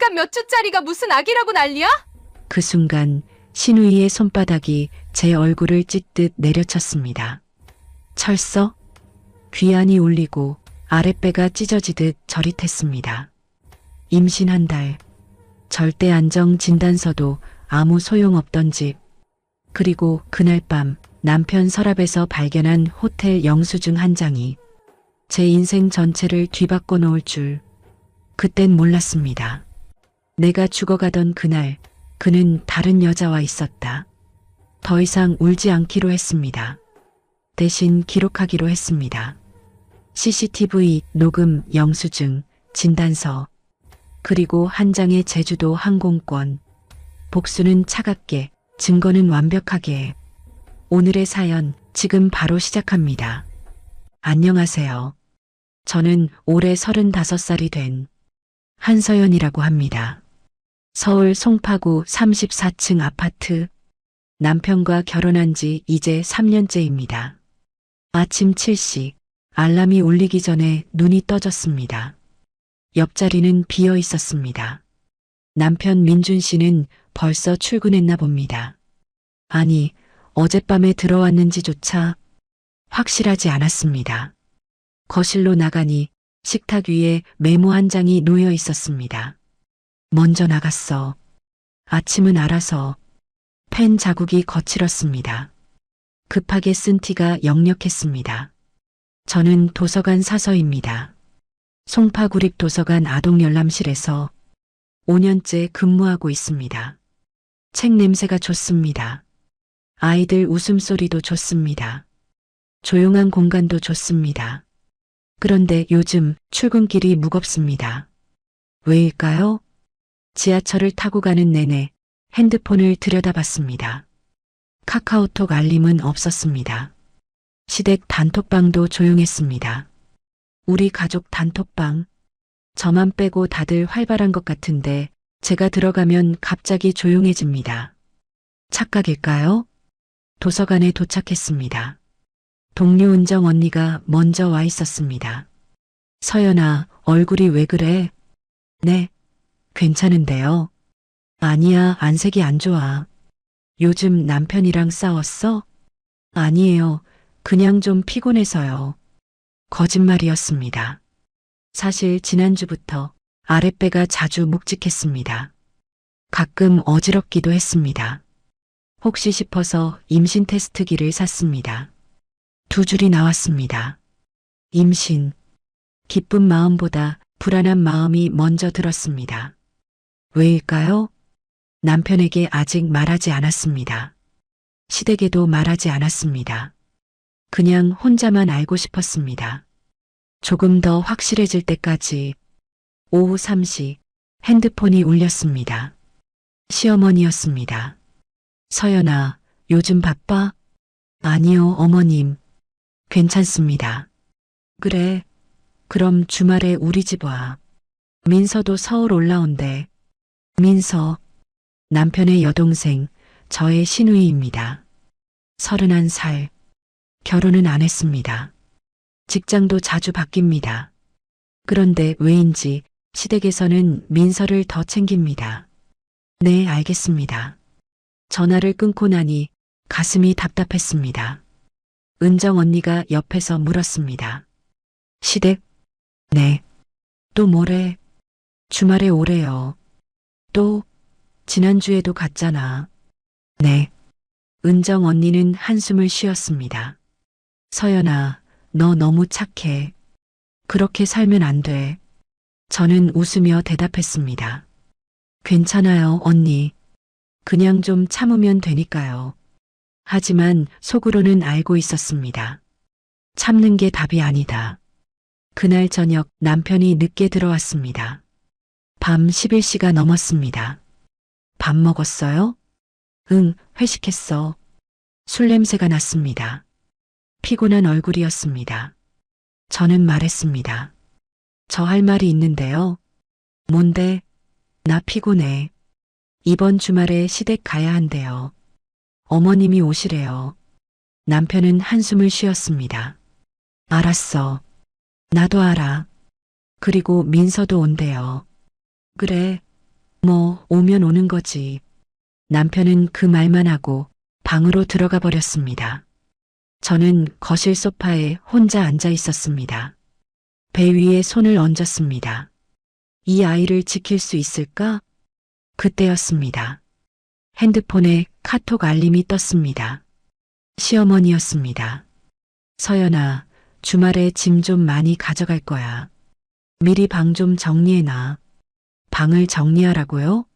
잠깐 몇 주짜리가 무슨 아기라고 난리야? 그 순간 신우이의 손바닥이 제 얼굴을 찢듯 내려쳤습니다. 철서? 귀안이 울리고 아랫배가 찢어지듯 저릿했습니다. 임신 한 달, 절대 안정 진단서도 아무 소용없던 집, 그리고 그날 밤 남편 서랍에서 발견한 호텔 영수증 한 장이 제 인생 전체를 뒤바꿔 놓을 줄 그땐 몰랐습니다. 내가 죽어가던 그날 그는 다른 여자와 있었다. 더 이상 울지 않기로 했습니다. 대신 기록하기로 했습니다. CCTV 녹음 영수증, 진단서, 그리고 한 장의 제주도 항공권. 복수는 차갑게, 증거는 완벽하게. 오늘의 사연 지금 바로 시작합니다. 안녕하세요. 저는 올해 35살이 된 한서연이라고 합니다. 서울 송파구 34층 아파트. 남편과 결혼한 지 이제 3년째입니다. 아침 7시 알람이 울리기 전에 눈이 떠졌습니다. 옆자리는 비어 있었습니다. 남편 민준 씨는 벌써 출근했나 봅니다. 아니, 어젯밤에 들어왔는지조차 확실하지 않았습니다. 거실로 나가니 식탁 위에 메모 한 장이 놓여 있었습니다. 먼저 나갔어. 아침은 알아서. 펜 자국이 거칠었습니다. 급하게 쓴 티가 역력했습니다. 저는 도서관 사서입니다. 송파구립도서관 아동열람실에서 5년째 근무하고 있습니다. 책 냄새가 좋습니다. 아이들 웃음소리도 좋습니다. 조용한 공간도 좋습니다. 그런데 요즘 출근길이 무겁습니다. 왜일까요? 지하철을 타고 가는 내내 핸드폰을 들여다봤습니다. 카카오톡 알림은 없었습니다. 시댁 단톡방도 조용했습니다. 우리 가족 단톡방. 저만 빼고 다들 활발한 것 같은데 제가 들어가면 갑자기 조용해집니다. 착각일까요? 도서관에 도착했습니다. 동료 은정 언니가 먼저 와 있었습니다. 서연아, 얼굴이 왜 그래? 네, 괜찮은데요. 아니야, 안색이 안 좋아. 요즘 남편이랑 싸웠어? 아니에요. 그냥 좀 피곤해서요. 거짓말이었습니다. 사실 지난주부터 아랫배가 자주 묵직했습니다. 가끔 어지럽기도 했습니다. 혹시 싶어서 임신 테스트기를 샀습니다. 2줄이 나왔습니다. 임신. 기쁜 마음보다 불안한 마음이 먼저 들었습니다. 왜일까요? 남편에게 아직 말하지 않았습니다. 시댁에도 말하지 않았습니다. 그냥 혼자만 알고 싶었습니다. 조금 더 확실해질 때까지. 오후 3시 핸드폰이 울렸습니다. 시어머니였습니다. 서연아, 요즘 바빠? 아니요, 어머님. 괜찮습니다. 그래, 그럼 주말에 우리 집 와. 민서도 서울 올라온대. 민서, 남편의 여동생, 저의 시누이입니다. 31살. 결혼은 안 했습니다. 직장도 자주 바뀝니다. 그런데 왜인지 시댁에서는 민서를 더 챙깁니다. 네, 알겠습니다. 전화를 끊고 나니 가슴이 답답했습니다. 은정 언니가 옆에서 물었습니다. 시댁? 네. 또 뭐래? 주말에 오래요. 또? 지난주에도 갔잖아. 네. 은정 언니는 한숨을 쉬었습니다. 서연아, 너 너무 착해. 그렇게 살면 안 돼. 저는 웃으며 대답했습니다. 괜찮아요, 언니. 그냥 좀 참으면 되니까요. 하지만 속으로는 알고 있었습니다. 참는 게 답이 아니다. 그날 저녁 남편이 늦게 들어왔습니다. 밤 11시가 넘었습니다. 밥 먹었어요? 응, 회식했어. 술 냄새가 났습니다. 피곤한 얼굴이었습니다. 저는 말했습니다. 저 할 말이 있는데요. 뭔데? 나 피곤해. 이번 주말에 시댁 가야 한대요. 어머님이 오시래요. 남편은 한숨을 쉬었습니다. 알았어. 나도 알아. 그리고 민서도 온대요. 그래. 뭐, 오면 오는 거지. 남편은 그 말만 하고 방으로 들어가 버렸습니다. 저는 거실 소파에 혼자 앉아 있었습니다. 배 위에 손을 얹었습니다. 이 아이를 지킬 수 있을까? 그때였습니다. 핸드폰에 카톡 알림이 떴습니다. 시어머니였습니다. 서연아, 주말에 짐 좀 많이 가져갈 거야. 미리 방 좀 정리해놔. 방을 정리하라고요?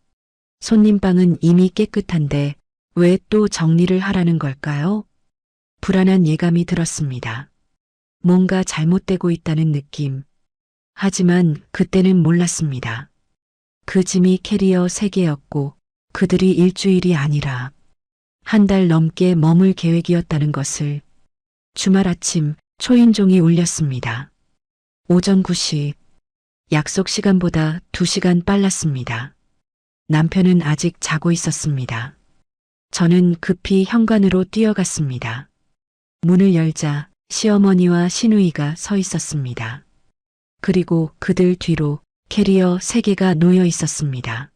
손님 방은 이미 깨끗한데 왜 또 정리를 하라는 걸까요? 불안한 예감이 들었습니다. 뭔가 잘못되고 있다는 느낌. 하지만 그때는 몰랐습니다. 그 짐이 캐리어 3개였고 그들이 일주일이 아니라 한 달 넘게 머물 계획이었다는 것을. 주말 아침 초인종이 울렸습니다. 오전 9시. 약속 시간보다 2시간 빨랐습니다. 남편은 아직 자고 있었습니다. 저는 급히 현관으로 뛰어갔습니다. 문을 열자 시어머니와 시누이가 서 있었습니다. 그리고 그들 뒤로 캐리어 3개가 놓여 있었습니다.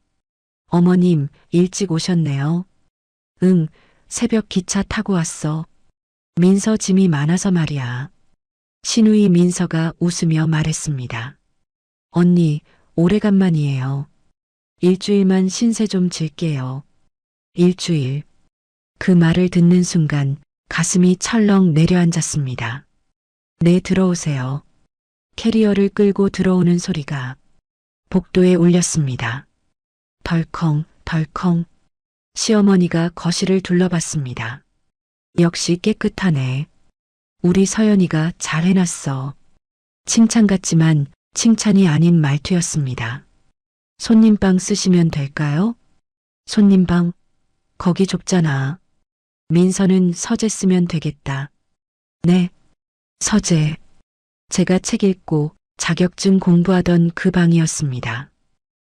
어머님, 일찍 오셨네요. 응, 새벽 기차 타고 왔어. 민서 짐이 많아서 말이야. 시누이 민서가 웃으며 말했습니다. 언니, 오래간만이에요. 일주일만 신세 좀 질게요. 일주일. 그 말을 듣는 순간 가슴이 철렁 내려앉았습니다. 네, 들어오세요. 캐리어를 끌고 들어오는 소리가 복도에 울렸습니다. 덜컹, 덜컹. 시어머니가 거실을 둘러봤습니다. 역시 깨끗하네. 우리 서연이가 잘 해놨어. 칭찬 같지만 칭찬이 아닌 말투였습니다. 손님방 쓰시면 될까요? 손님방? 거기 좁잖아. 민서는 서재 쓰면 되겠다. 네, 서재. 제가 책 읽고 자격증 공부하던 그 방이었습니다.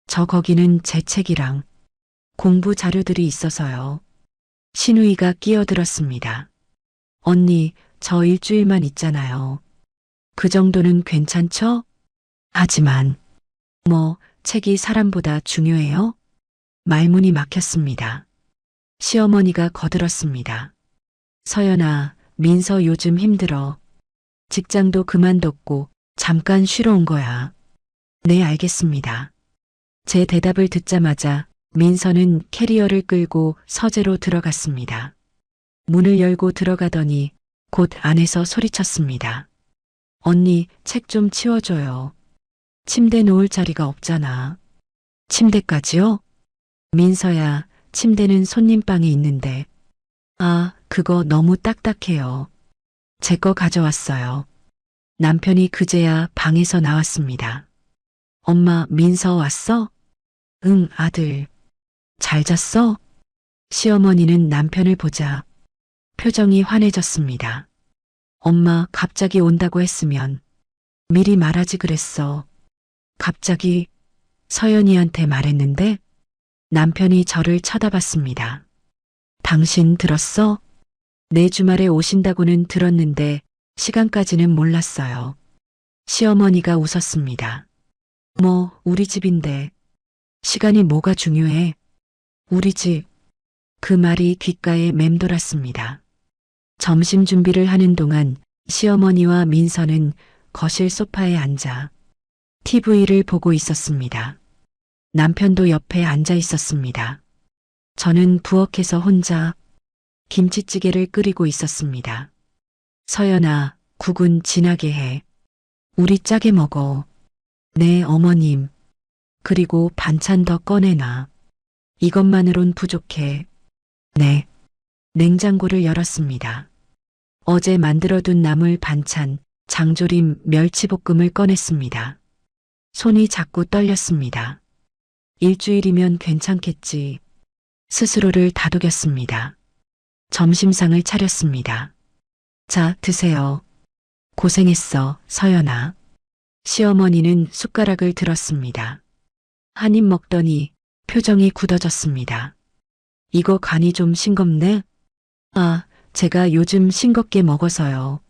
저 거기는 제 책이랑 공부 자료들이 있어서요. 시누이가 끼어들었습니다. 언니, 저 일주일만 있잖아요. 그 정도는 괜찮죠? 하지만, 뭐, 책이 사람보다 중요해요? 말문이 막혔습니다. 시어머니가 거들었습니다. 서연아, 민서 요즘 힘들어. 직장도 그만뒀고 잠깐 쉬러 온 거야. 네, 알겠습니다. 제 대답을 듣자마자 민서는 캐리어를 끌고 서재로 들어갔습니다. 문을 열고 들어가더니 곧 안에서 소리쳤습니다. 언니, 책 좀 치워줘요. 침대 놓을 자리가 없잖아. 침대까지요? 민서야, 침대는 손님방에 있는데. 아, 그거 너무 딱딱해요. 제 거 가져왔어요. 남편이 그제야 방에서 나왔습니다. 엄마, 민서 왔어? 응, 아들. 잘 잤어? 시어머니는 남편을 보자 표정이 환해졌습니다. 엄마, 갑자기 온다고 했으면 미리 말하지 그랬어. 갑자기 서연이한테 말했는데 남편이 저를 쳐다봤습니다. 당신 들었어? 내 주말에 오신다고는 들었는데 시간까지는 몰랐어요. 시어머니가 웃었습니다. 뭐, 우리 집인데 시간이 뭐가 중요해? 우리 집. 그 말이 귓가에 맴돌았습니다. 점심 준비를 하는 동안 시어머니와 민서는 거실 소파에 앉아 TV를 보고 있었습니다. 남편도 옆에 앉아 있었습니다. 저는 부엌에서 혼자 김치찌개를 끓이고 있었습니다. 서연아, 국은 진하게 해. 우리 짜게 먹어. 네, 어머님. 그리고 반찬 더 꺼내놔. 이것만으론 부족해. 네. 냉장고를 열었습니다. 어제 만들어둔 나물 반찬, 장조림, 멸치볶음을 꺼냈습니다. 손이 자꾸 떨렸습니다. 일주일이면 괜찮겠지. 스스로를 다독였습니다. 점심상을 차렸습니다. 자, 드세요. 고생했어, 서연아. 시어머니는 숟가락을 들었습니다. 한 입 먹더니 표정이 굳어졌습니다. 이거 간이 좀 싱겁네? 아, 제가 요즘 싱겁게 먹어서요.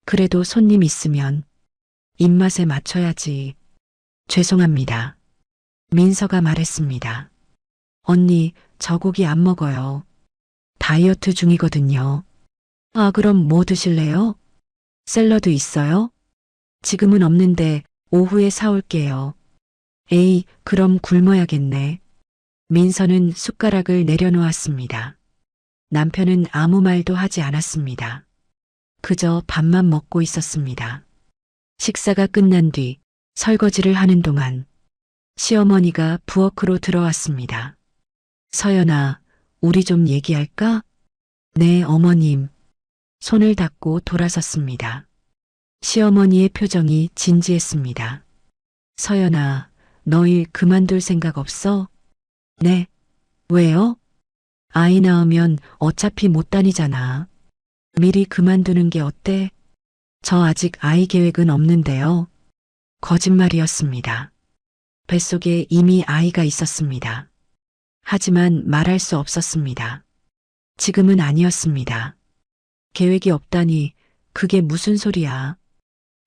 그래도 손님 있으면 입맛에 맞춰야지. 죄송합니다. 민서가 말했습니다. 언니, 저 고기 안 먹어요. 다이어트 중이거든요. 아, 그럼 뭐 드실래요? 샐러드 있어요? 지금은 없는데 오후에 사올게요. 에이, 그럼 굶어야겠네. 민서는 숟가락을 내려놓았습니다. 남편은 아무 말도 하지 않았습니다. 그저 밥만 먹고 있었습니다. 식사가 끝난 뒤 설거지를 하는 동안 시어머니가 부엌으로 들어왔습니다. 서연아, 우리 좀 얘기할까? 네, 어머님. 손을 닦고 돌아섰습니다. 시어머니의 표정이 진지했습니다. 서연아, 너 일 그만둘 생각 없어? 네. 왜요? 아이 낳으면 어차피 못 다니잖아. 미리 그만두는 게 어때? 저 아직 아이 계획은 없는데요. 거짓말이었습니다. 뱃속에 이미 아이가 있었습니다. 하지만 말할 수 없었습니다. 지금은 아니었습니다. 계획이 없다니 그게 무슨 소리야.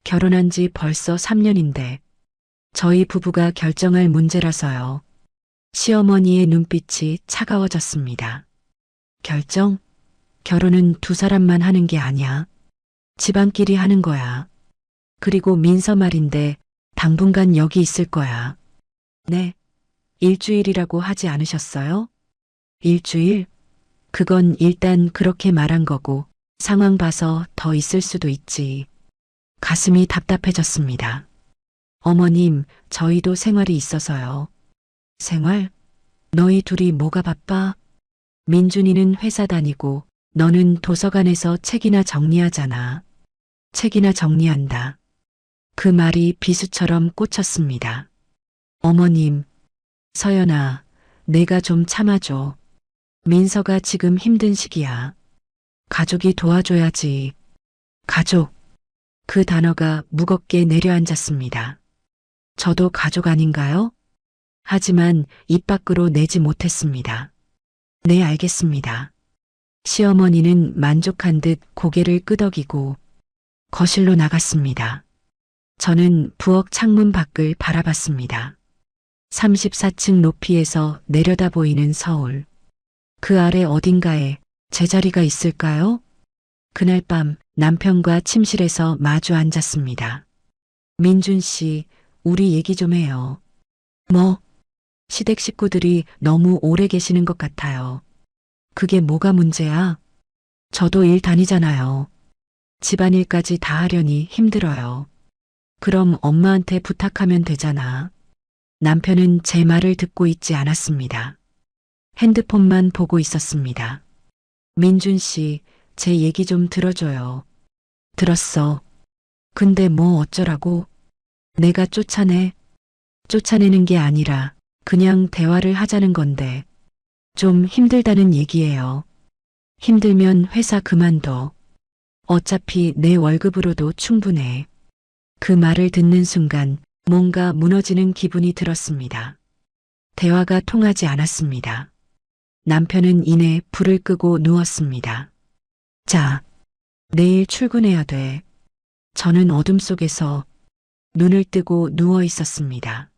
결혼한 지 벌써 3년인데 저희 부부가 결정할 문제라서요. 시어머니의 눈빛이 차가워졌습니다. 결정? 결혼은 두 사람만 하는 게 아니야. 집안끼리 하는 거야. 그리고 민서 말인데 당분간 여기 있을 거야. 네. 일주일이라고 하지 않으셨어요? 일주일? 그건 일단 그렇게 말한 거고 상황 봐서 더 있을 수도 있지. 가슴이 답답해졌습니다. 어머님, 저희도 생활이 있어서요. 생활? 너희 둘이 뭐가 바빠? 민준이는 회사 다니고 너는 도서관에서 책이나 정리하잖아. 책이나 정리한다. 그 말이 비수처럼 꽂혔습니다. 어머님, 서연아, 내가 좀 참아줘. 민서가 지금 힘든 시기야. 가족이 도와줘야지. 가족. 그 단어가 무겁게 내려앉았습니다. 저도 가족 아닌가요? 하지만 입 밖으로 내지 못했습니다. 네, 알겠습니다. 시어머니는 만족한 듯 고개를 끄덕이고 거실로 나갔습니다. 저는 부엌 창문 밖을 바라봤습니다. 34층 높이에서 내려다 보이는 서울. 그 아래 어딘가에 제자리가 있을까요? 그날 밤 남편과 침실에서 마주 앉았습니다. 민준 씨, 우리 얘기 좀 해요. 뭐? 시댁 식구들이 너무 오래 계시는 것 같아요. 그게 뭐가 문제야? 저도 일 다니잖아요. 집안일까지 다 하려니 힘들어요. 그럼 엄마한테 부탁하면 되잖아. 남편은 제 말을 듣고 있지 않았습니다. 핸드폰만 보고 있었습니다. 민준 씨, 제 얘기 좀 들어줘요. 들었어. 근데 뭐 어쩌라고? 내가 쫓아내? 쫓아내는 게 아니라 그냥 대화를 하자는 건데 좀 힘들다는 얘기예요. 힘들면 회사 그만둬. 어차피 내 월급으로도 충분해. 그 말을 듣는 순간 뭔가 무너지는 기분이 들었습니다. 대화가 통하지 않았습니다. 남편은 이내 불을 끄고 누웠습니다. 자, 내일 출근해야 돼. 저는 어둠 속에서 눈을 뜨고 누워 있었습니다.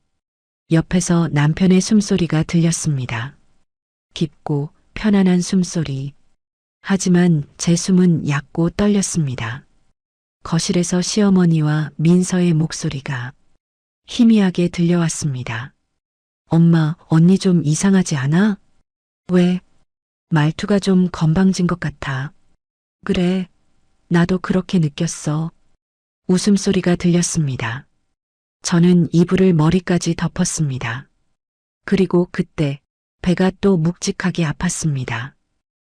옆에서 남편의 숨소리가 들렸습니다. 깊고 편안한 숨소리. 하지만 제 숨은 얕고 떨렸습니다. 거실에서 시어머니와 민서의 목소리가 희미하게 들려왔습니다. 엄마, 언니 좀 이상하지 않아? 왜? 말투가 좀 건방진 것 같아. 그래, 나도 그렇게 느꼈어. 웃음소리가 들렸습니다. 저는 이불을 머리까지 덮었습니다. 그리고 그때 배가 또 묵직하게 아팠습니다.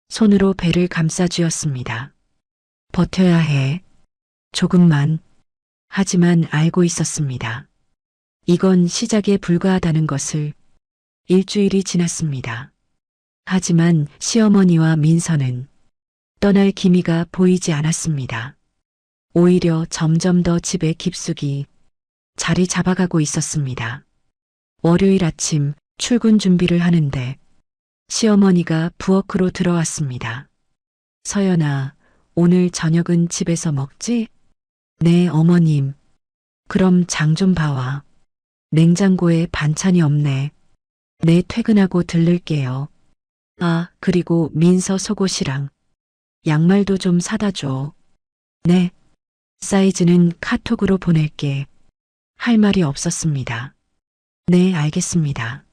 손으로 배를 감싸 쥐었습니다. 버텨야 해. 조금만. 하지만 알고 있었습니다. 이건 시작에 불과하다는 것을. 일주일이 지났습니다. 하지만 시어머니와 민서는 떠날 기미가 보이지 않았습니다. 오히려 점점 더 집에 깊숙이 자리 잡아가고 있었습니다. 월요일 아침 출근 준비를 하는데 시어머니가 부엌으로 들어왔습니다. 서연아, 오늘 저녁은 집에서 먹지? 네, 어머님. 그럼 장 좀 봐와. 냉장고에 반찬이 없네. 내 퇴근하고 들를게요. 아, 그리고 민서 속옷이랑 양말도 좀 사다 줘. 네. 사이즈는 카톡으로 보낼게. 할 말이 없었습니다. 네, 알겠습니다.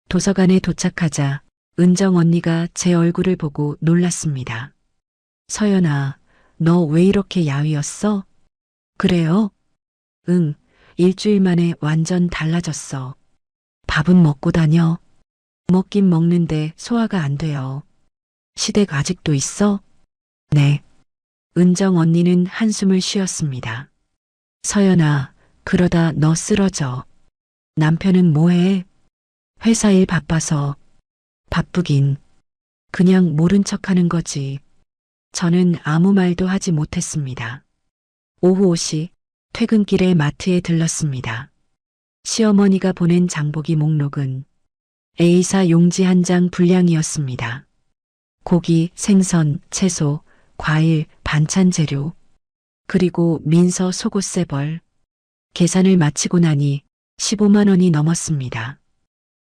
도서관에 도착하자 은정 언니가 제 얼굴을 보고 놀랐습니다. 서연아, 너 왜 이렇게 야위었어? 그래요? 응, 일주일 만에 완전 달라졌어. 밥은 먹고 다녀? 먹긴 먹는데 소화가 안 돼요. 시댁 아직도 있어? 네. 은정 언니는 한숨을 쉬었습니다. 서연아, 그러다 너 쓰러져. 남편은 뭐해? 회사 일 바빠서. 바쁘긴. 그냥 모른 척 하는 거지. 저는 아무 말도 하지 못했습니다. 오후 5시 퇴근길에 마트에 들렀습니다. 시어머니가 보낸 장보기 목록은 A사 용지 한 장 분량이었습니다. 고기, 생선, 채소, 과일, 반찬 재료, 그리고 민서 속옷 세 벌. 계산을 마치고 나니 15만 원이 넘었습니다.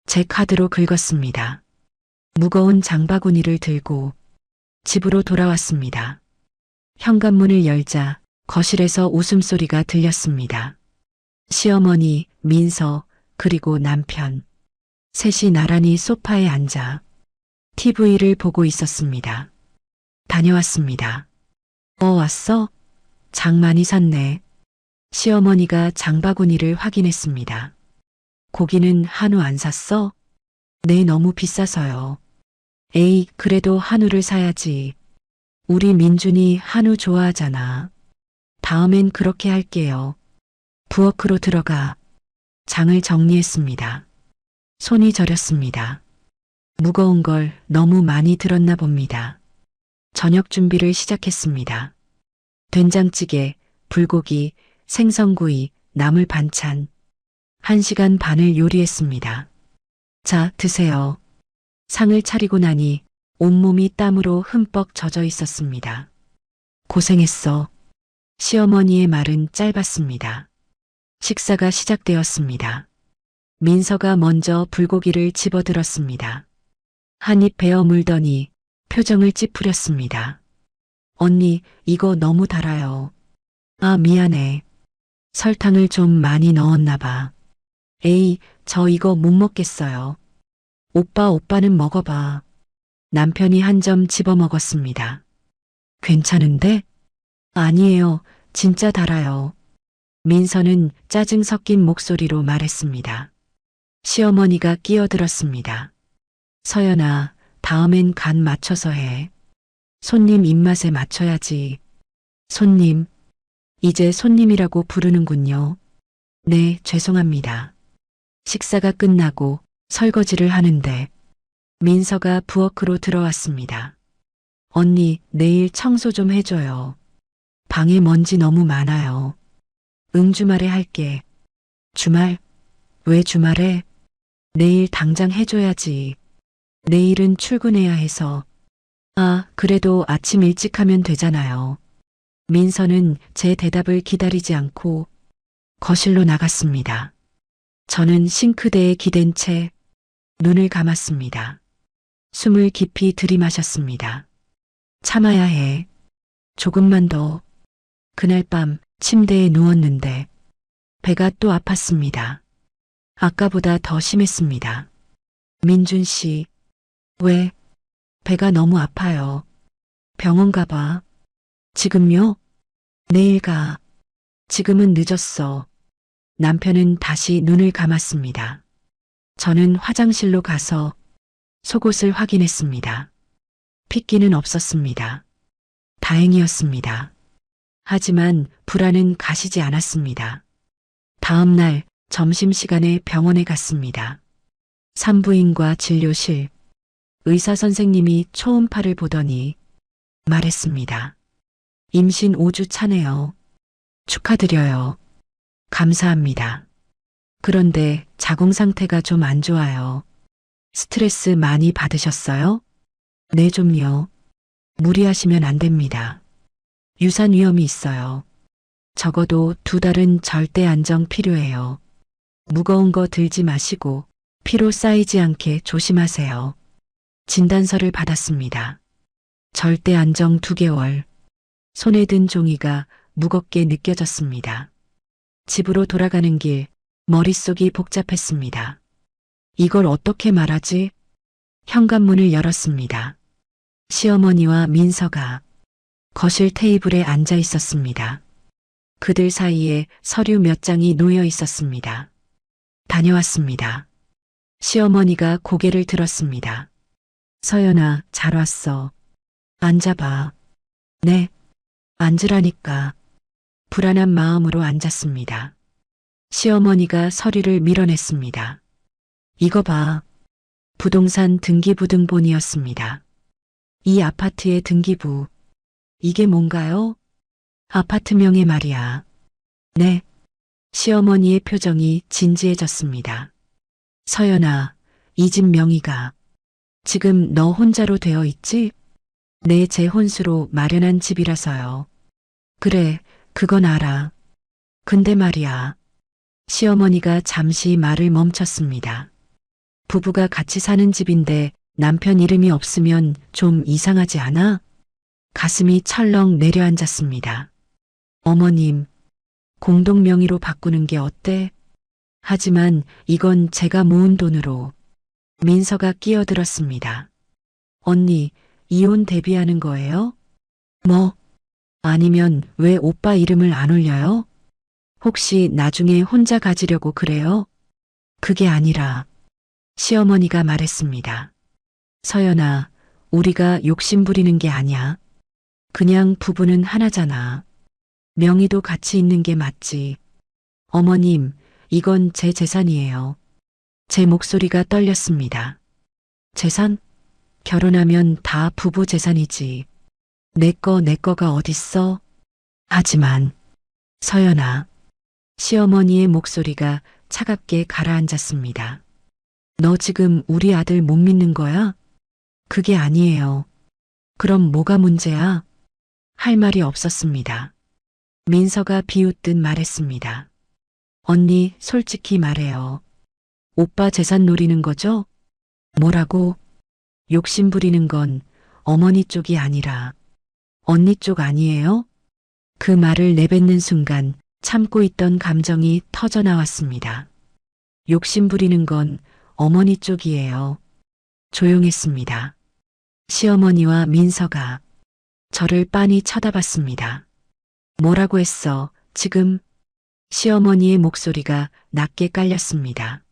제 카드로 긁었습니다. 무거운 장바구니를 들고 집으로 돌아왔습니다. 현관문을 열자 거실에서 웃음소리가 들렸습니다. 시어머니, 민서, 그리고 남편. 셋이 나란히 소파에 앉아 TV를 보고 있었습니다. 다녀왔습니다. 왔어? 장 많이 샀네. 시어머니가 장바구니를 확인했습니다. 고기는 한우 안 샀어? 네, 너무 비싸서요. 에이, 그래도 한우를 사야지. 우리 민준이 한우 좋아하잖아. 다음엔 그렇게 할게요. 부엌으로 들어가 장을 정리했습니다. 손이 저렸습니다. 무거운 걸 너무 많이 들었나 봅니다. 저녁 준비를 시작했습니다. 된장찌개, 불고기, 생선구이, 나물 반찬. 1시간 반을 요리했습니다. 자, 드세요. 상을 차리고 나니 온몸이 땀으로 흠뻑 젖어 있었습니다. 고생했어. 시어머니의 말은 짧았습니다. 식사가 시작되었습니다. 민서가 먼저 불고기를 집어들었습니다. 한 입 베어 물더니 표정을 찌푸렸습니다. 언니, 이거 너무 달아요. 아, 미안해. 설탕을 좀 많이 넣었나 봐. 에이, 저 이거 못 먹겠어요. 오빠는 먹어봐. 남편이 한 점 집어 먹었습니다. 괜찮은데? 아니에요. 진짜 달아요. 민서는 짜증 섞인 목소리로 말했습니다. 시어머니가 끼어들었습니다. 서연아, 다음엔 간 맞춰서 해. 손님 입맛에 맞춰야지. 손님, 이제 손님이라고 부르는군요. 네, 죄송합니다. 식사가 끝나고 설거지를 하는데 민서가 부엌으로 들어왔습니다. 언니, 내일 청소 좀 해줘요. 방에 먼지 너무 많아요. 응, 주말에 할게. 주말? 왜 주말에? 내일 당장 해줘야지. 내일은 출근해야 해서. 아, 그래도 아침 일찍 하면 되잖아요. 민서는 제 대답을 기다리지 않고 거실로 나갔습니다. 저는 싱크대에 기댄 채 눈을 감았습니다. 숨을 깊이 들이마셨습니다. 참아야 해. 조금만 더. 그날 밤 침대에 누웠는데 배가 또 아팠습니다. 아까보다 더 심했습니다. 민준 씨, 왜? 배가 너무 아파요. 병원 가봐. 지금요? 내일 가. 지금은 늦었어. 남편은 다시 눈을 감았습니다. 저는 화장실로 가서 속옷을 확인했습니다. 핏기는 없었습니다. 다행이었습니다. 하지만 불안은 가시지 않았습니다. 다음 날 점심시간에 병원에 갔습니다. 산부인과 진료실, 의사 선생님이 초음파를 보더니 말했습니다. 임신 5주 차네요. 축하드려요. 감사합니다. 그런데 자궁 상태가 좀 안 좋아요. 스트레스 많이 받으셨어요? 네, 좀요. 무리하시면 안 됩니다. 유산 위험이 있어요. 적어도 2달은 절대 안정 필요해요. 무거운 거 들지 마시고 피로 쌓이지 않게 조심하세요. 진단서를 받았습니다. 절대 안정 2개월. 손에 든 종이가 무겁게 느껴졌습니다. 집으로 돌아가는 길, 머릿속이 복잡했습니다. 이걸 어떻게 말하지? 현관문을 열었습니다. 시어머니와 민서가 거실 테이블에 앉아 있었습니다. 그들 사이에 서류 몇 장이 놓여 있었습니다. 다녀왔습니다. 시어머니가 고개를 들었습니다. 서연아, 잘 왔어. 앉아봐. 네, 앉으라니까. 불안한 마음으로 앉았습니다. 시어머니가 서류를 밀어냈습니다. 이거 봐. 부동산 등기부등본이었습니다. 이 아파트의 등기부. 이게 뭔가요? 아파트명의 말이야. 네. 시어머니의 표정이 진지해졌습니다. 서연아, 이 집 명의가 지금 너 혼자로 되어 있지? 내 재혼수로 마련한 집이라서요. 그래, 그건 알아. 근데 말이야. 시어머니가 잠시 말을 멈췄습니다. 부부가 같이 사는 집인데 남편 이름이 없으면 좀 이상하지 않아? 가슴이 철렁 내려앉았습니다. 어머님, 공동 명의로 바꾸는 게 어때? 하지만 이건 제가 모은 돈으로. 민서가 끼어들었습니다. 언니, 이혼 대비하는 거예요? 뭐? 아니면 왜 오빠 이름을 안 올려요? 혹시 나중에 혼자 가지려고 그래요? 그게 아니라 시어머니가 말했습니다. 서연아, 우리가 욕심 부리는 게 아니야. 그냥 부부는 하나잖아. 명의도 같이 있는 게 맞지. 어머님, 이건 제 재산이에요. 제 목소리가 떨렸습니다. 재산? 결혼하면 다 부부 재산이지. 내 거가 어딨어? 하지만, 서연아. 시어머니의 목소리가 차갑게 가라앉았습니다. 너 지금 우리 아들 못 믿는 거야? 그게 아니에요. 그럼 뭐가 문제야? 할 말이 없었습니다. 민서가 비웃듯 말했습니다. 언니, 솔직히 말해요. 오빠 재산 노리는 거죠? 뭐라고? 욕심 부리는 건 어머니 쪽이 아니라 언니 쪽 아니에요? 그 말을 내뱉는 순간 참고 있던 감정이 터져 나왔습니다. 욕심 부리는 건 어머니 쪽이에요. 조용했습니다. 시어머니와 민서가 저를 빤히 쳐다봤습니다. 뭐라고 했어, 지금? 시어머니의 목소리가 낮게 깔렸습니다.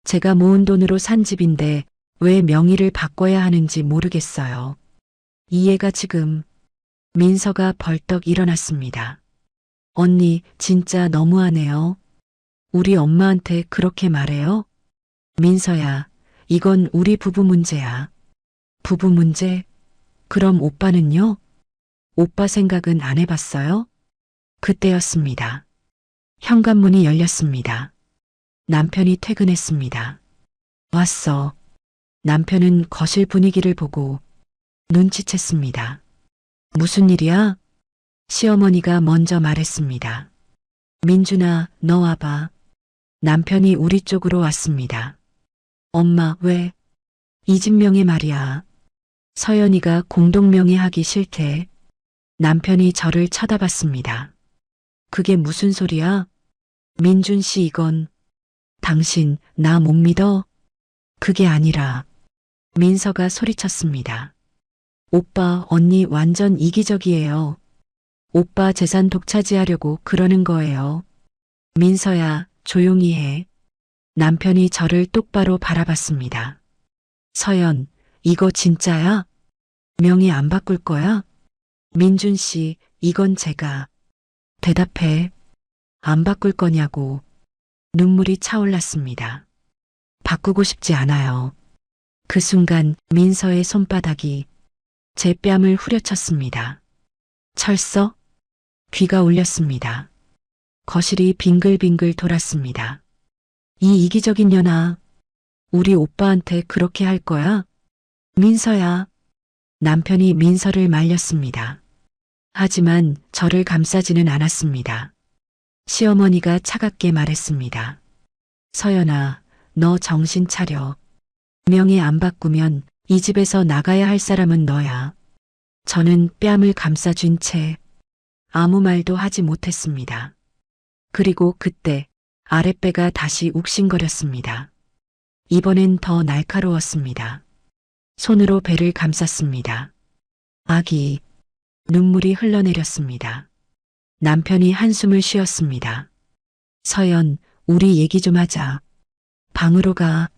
제가 모은 돈으로 산 집인데 왜 명의를 바꿔야 하는지 모르겠어요. 이해가 지금. 민서가 벌떡 일어났습니다. 언니, 진짜 너무하네요. 우리 엄마한테 그렇게 말해요? 민서야, 이건 우리 부부 문제야. 부부 문제? 그럼 오빠는요? 오빠 생각은 안 해봤어요? 그때였습니다. 현관문이 열렸습니다. 남편이 퇴근했습니다. 왔어. 남편은 거실 분위기를 보고 눈치챘습니다. 무슨 일이야? 시어머니가 먼저 말했습니다. 민준아, 너 와봐. 남편이 우리 쪽으로 왔습니다. 엄마, 왜? 이 집 명의 말이야. 서연이가 공동명의 하기 싫대. 남편이 저를 쳐다봤습니다. 그게 무슨 소리야? 민준 씨, 이건. 당신, 나 못 믿어? 그게 아니라. 민서가 소리쳤습니다. 오빠, 언니 완전 이기적이에요. 오빠 재산 독차지하려고 그러는 거예요. 민서야, 조용히 해. 남편이 저를 똑바로 바라봤습니다. 서연, 이거 진짜야? 명의 안 바꿀 거야? 민준 씨, 이건 제가. 대답해. 안 바꿀 거냐고. 눈물이 차올랐습니다. 바꾸고 싶지 않아요. 그 순간 민서의 손바닥이 제 뺨을 후려쳤습니다. 철서? 귀가 울렸습니다. 거실이 빙글빙글 돌았습니다. 이 이기적인 년아, 우리 오빠한테 그렇게 할 거야? 민서야. 남편이 민서를 말렸습니다. 하지만 저를 감싸지는 않았습니다. 시어머니가 차갑게 말했습니다. 서연아, 너 정신 차려. 명예 안 바꾸면 이 집에서 나가야 할 사람은 너야. 저는 뺨을 감싸쥔 채 아무 말도 하지 못했습니다. 그리고 그때 아랫배가 다시 욱신거렸습니다. 이번엔 더 날카로웠습니다. 손으로 배를 감쌌습니다. 아기, 눈물이 흘러내렸습니다. 남편이 한숨을 쉬었습니다. 서연, 우리 얘기 좀 하자. 방으로 가.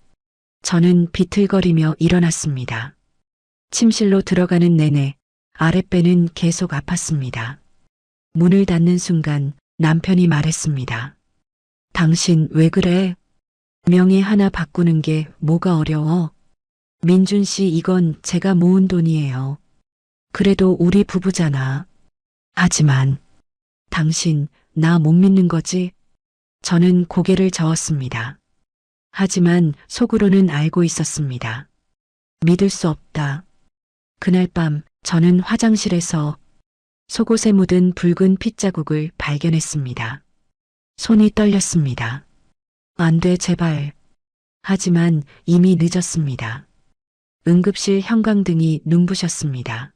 저는 비틀거리며 일어났습니다. 침실로 들어가는 내내 아랫배는 계속 아팠습니다. 문을 닫는 순간 남편이 말했습니다. 당신 왜 그래? 명예 하나 바꾸는 게 뭐가 어려워? 민준 씨, 이건 제가 모은 돈이에요. 그래도 우리 부부잖아. 하지만 당신 나 못 믿는 거지? 저는 고개를 저었습니다. 하지만 속으로는 알고 있었습니다. 믿을 수 없다. 그날 밤 저는 화장실에서 속옷에 묻은 붉은 핏자국을 발견했습니다. 손이 떨렸습니다. 안 돼, 제발. 하지만 이미 늦었습니다. 응급실 형광등이 눈부셨습니다.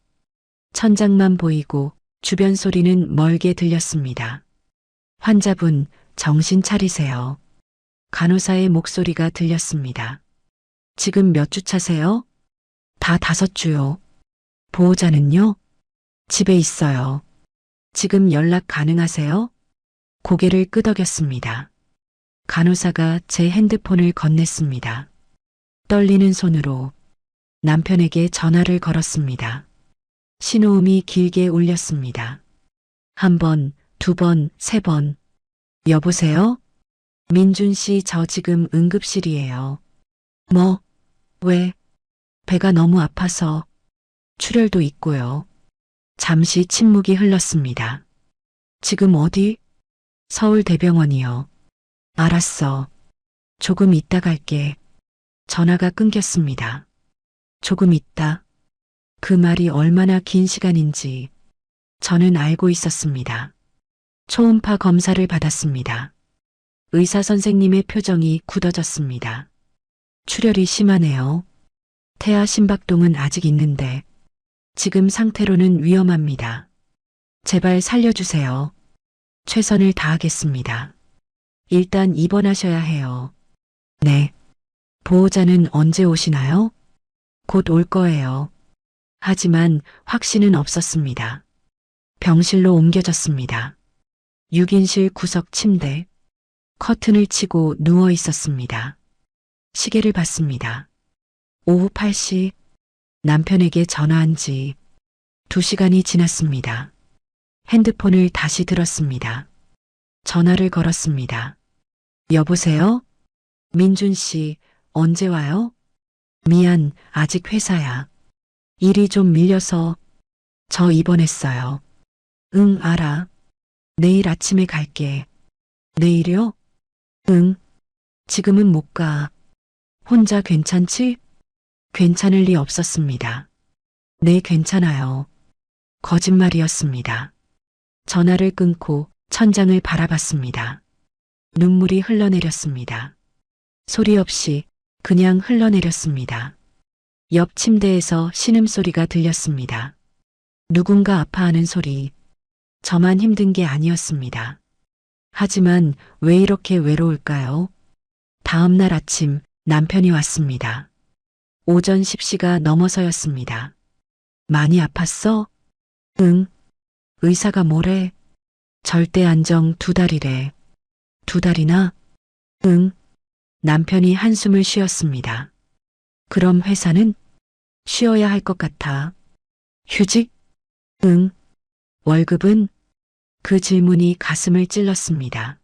천장만 보이고 주변 소리는 멀게 들렸습니다. 환자분, 정신 차리세요. 간호사의 목소리가 들렸습니다. 지금 몇 주 차세요? 다 5주요. 보호자는요? 집에 있어요. 지금 연락 가능하세요? 고개를 끄덕였습니다. 간호사가 제 핸드폰을 건넸습니다. 떨리는 손으로 남편에게 전화를 걸었습니다. 신호음이 길게 울렸습니다. 1번, 2번, 3번. 여보세요? 민준 씨, 저 지금 응급실이에요. 뭐? 왜? 배가 너무 아파서. 출혈도 있고요. 잠시 침묵이 흘렀습니다. 지금 어디? 서울대병원이요. 알았어. 조금 있다 갈게. 전화가 끊겼습니다. 조금 있다. 그 말이 얼마나 긴 시간인지 저는 알고 있었습니다. 초음파 검사를 받았습니다. 의사 선생님의 표정이 굳어졌습니다. 출혈이 심하네요. 태아 심박동은 아직 있는데 지금 상태로는 위험합니다. 제발 살려주세요. 최선을 다하겠습니다. 일단 입원하셔야 해요. 네. 보호자는 언제 오시나요? 곧 올 거예요. 하지만 확신은 없었습니다. 병실로 옮겨졌습니다. 6인실 구석 침대. 커튼을 치고 누워 있었습니다. 시계를 봤습니다. 오후 8시. 남편에게 전화한 지 2시간이 지났습니다. 핸드폰을 다시 들었습니다. 전화를 걸었습니다. 여보세요? 민준 씨, 언제 와요? 미안, 아직 회사야. 일이 좀 밀려서. 저 입원했어요. 응, 알아. 내일 아침에 갈게. 내일이요? 응. 지금은 못 가. 혼자 괜찮지? 괜찮을 리 없었습니다. 네, 괜찮아요. 거짓말이었습니다. 전화를 끊고 천장을 바라봤습니다. 눈물이 흘러내렸습니다. 소리 없이 그냥 흘러내렸습니다. 옆 침대에서 신음소리가 들렸습니다. 누군가 아파하는 소리. 저만 힘든 게 아니었습니다. 하지만 왜 이렇게 외로울까요? 다음 날 아침 남편이 왔습니다. 오전 10시가 넘어서였습니다. 많이 아팠어? 응. 의사가 뭐래? 절대 안정 2달이래. 2달이나? 응. 남편이 한숨을 쉬었습니다. 그럼 회사는? 쉬어야 할 것 같아. 휴직? 응. 월급은? 그 질문이 가슴을 찔렀습니다.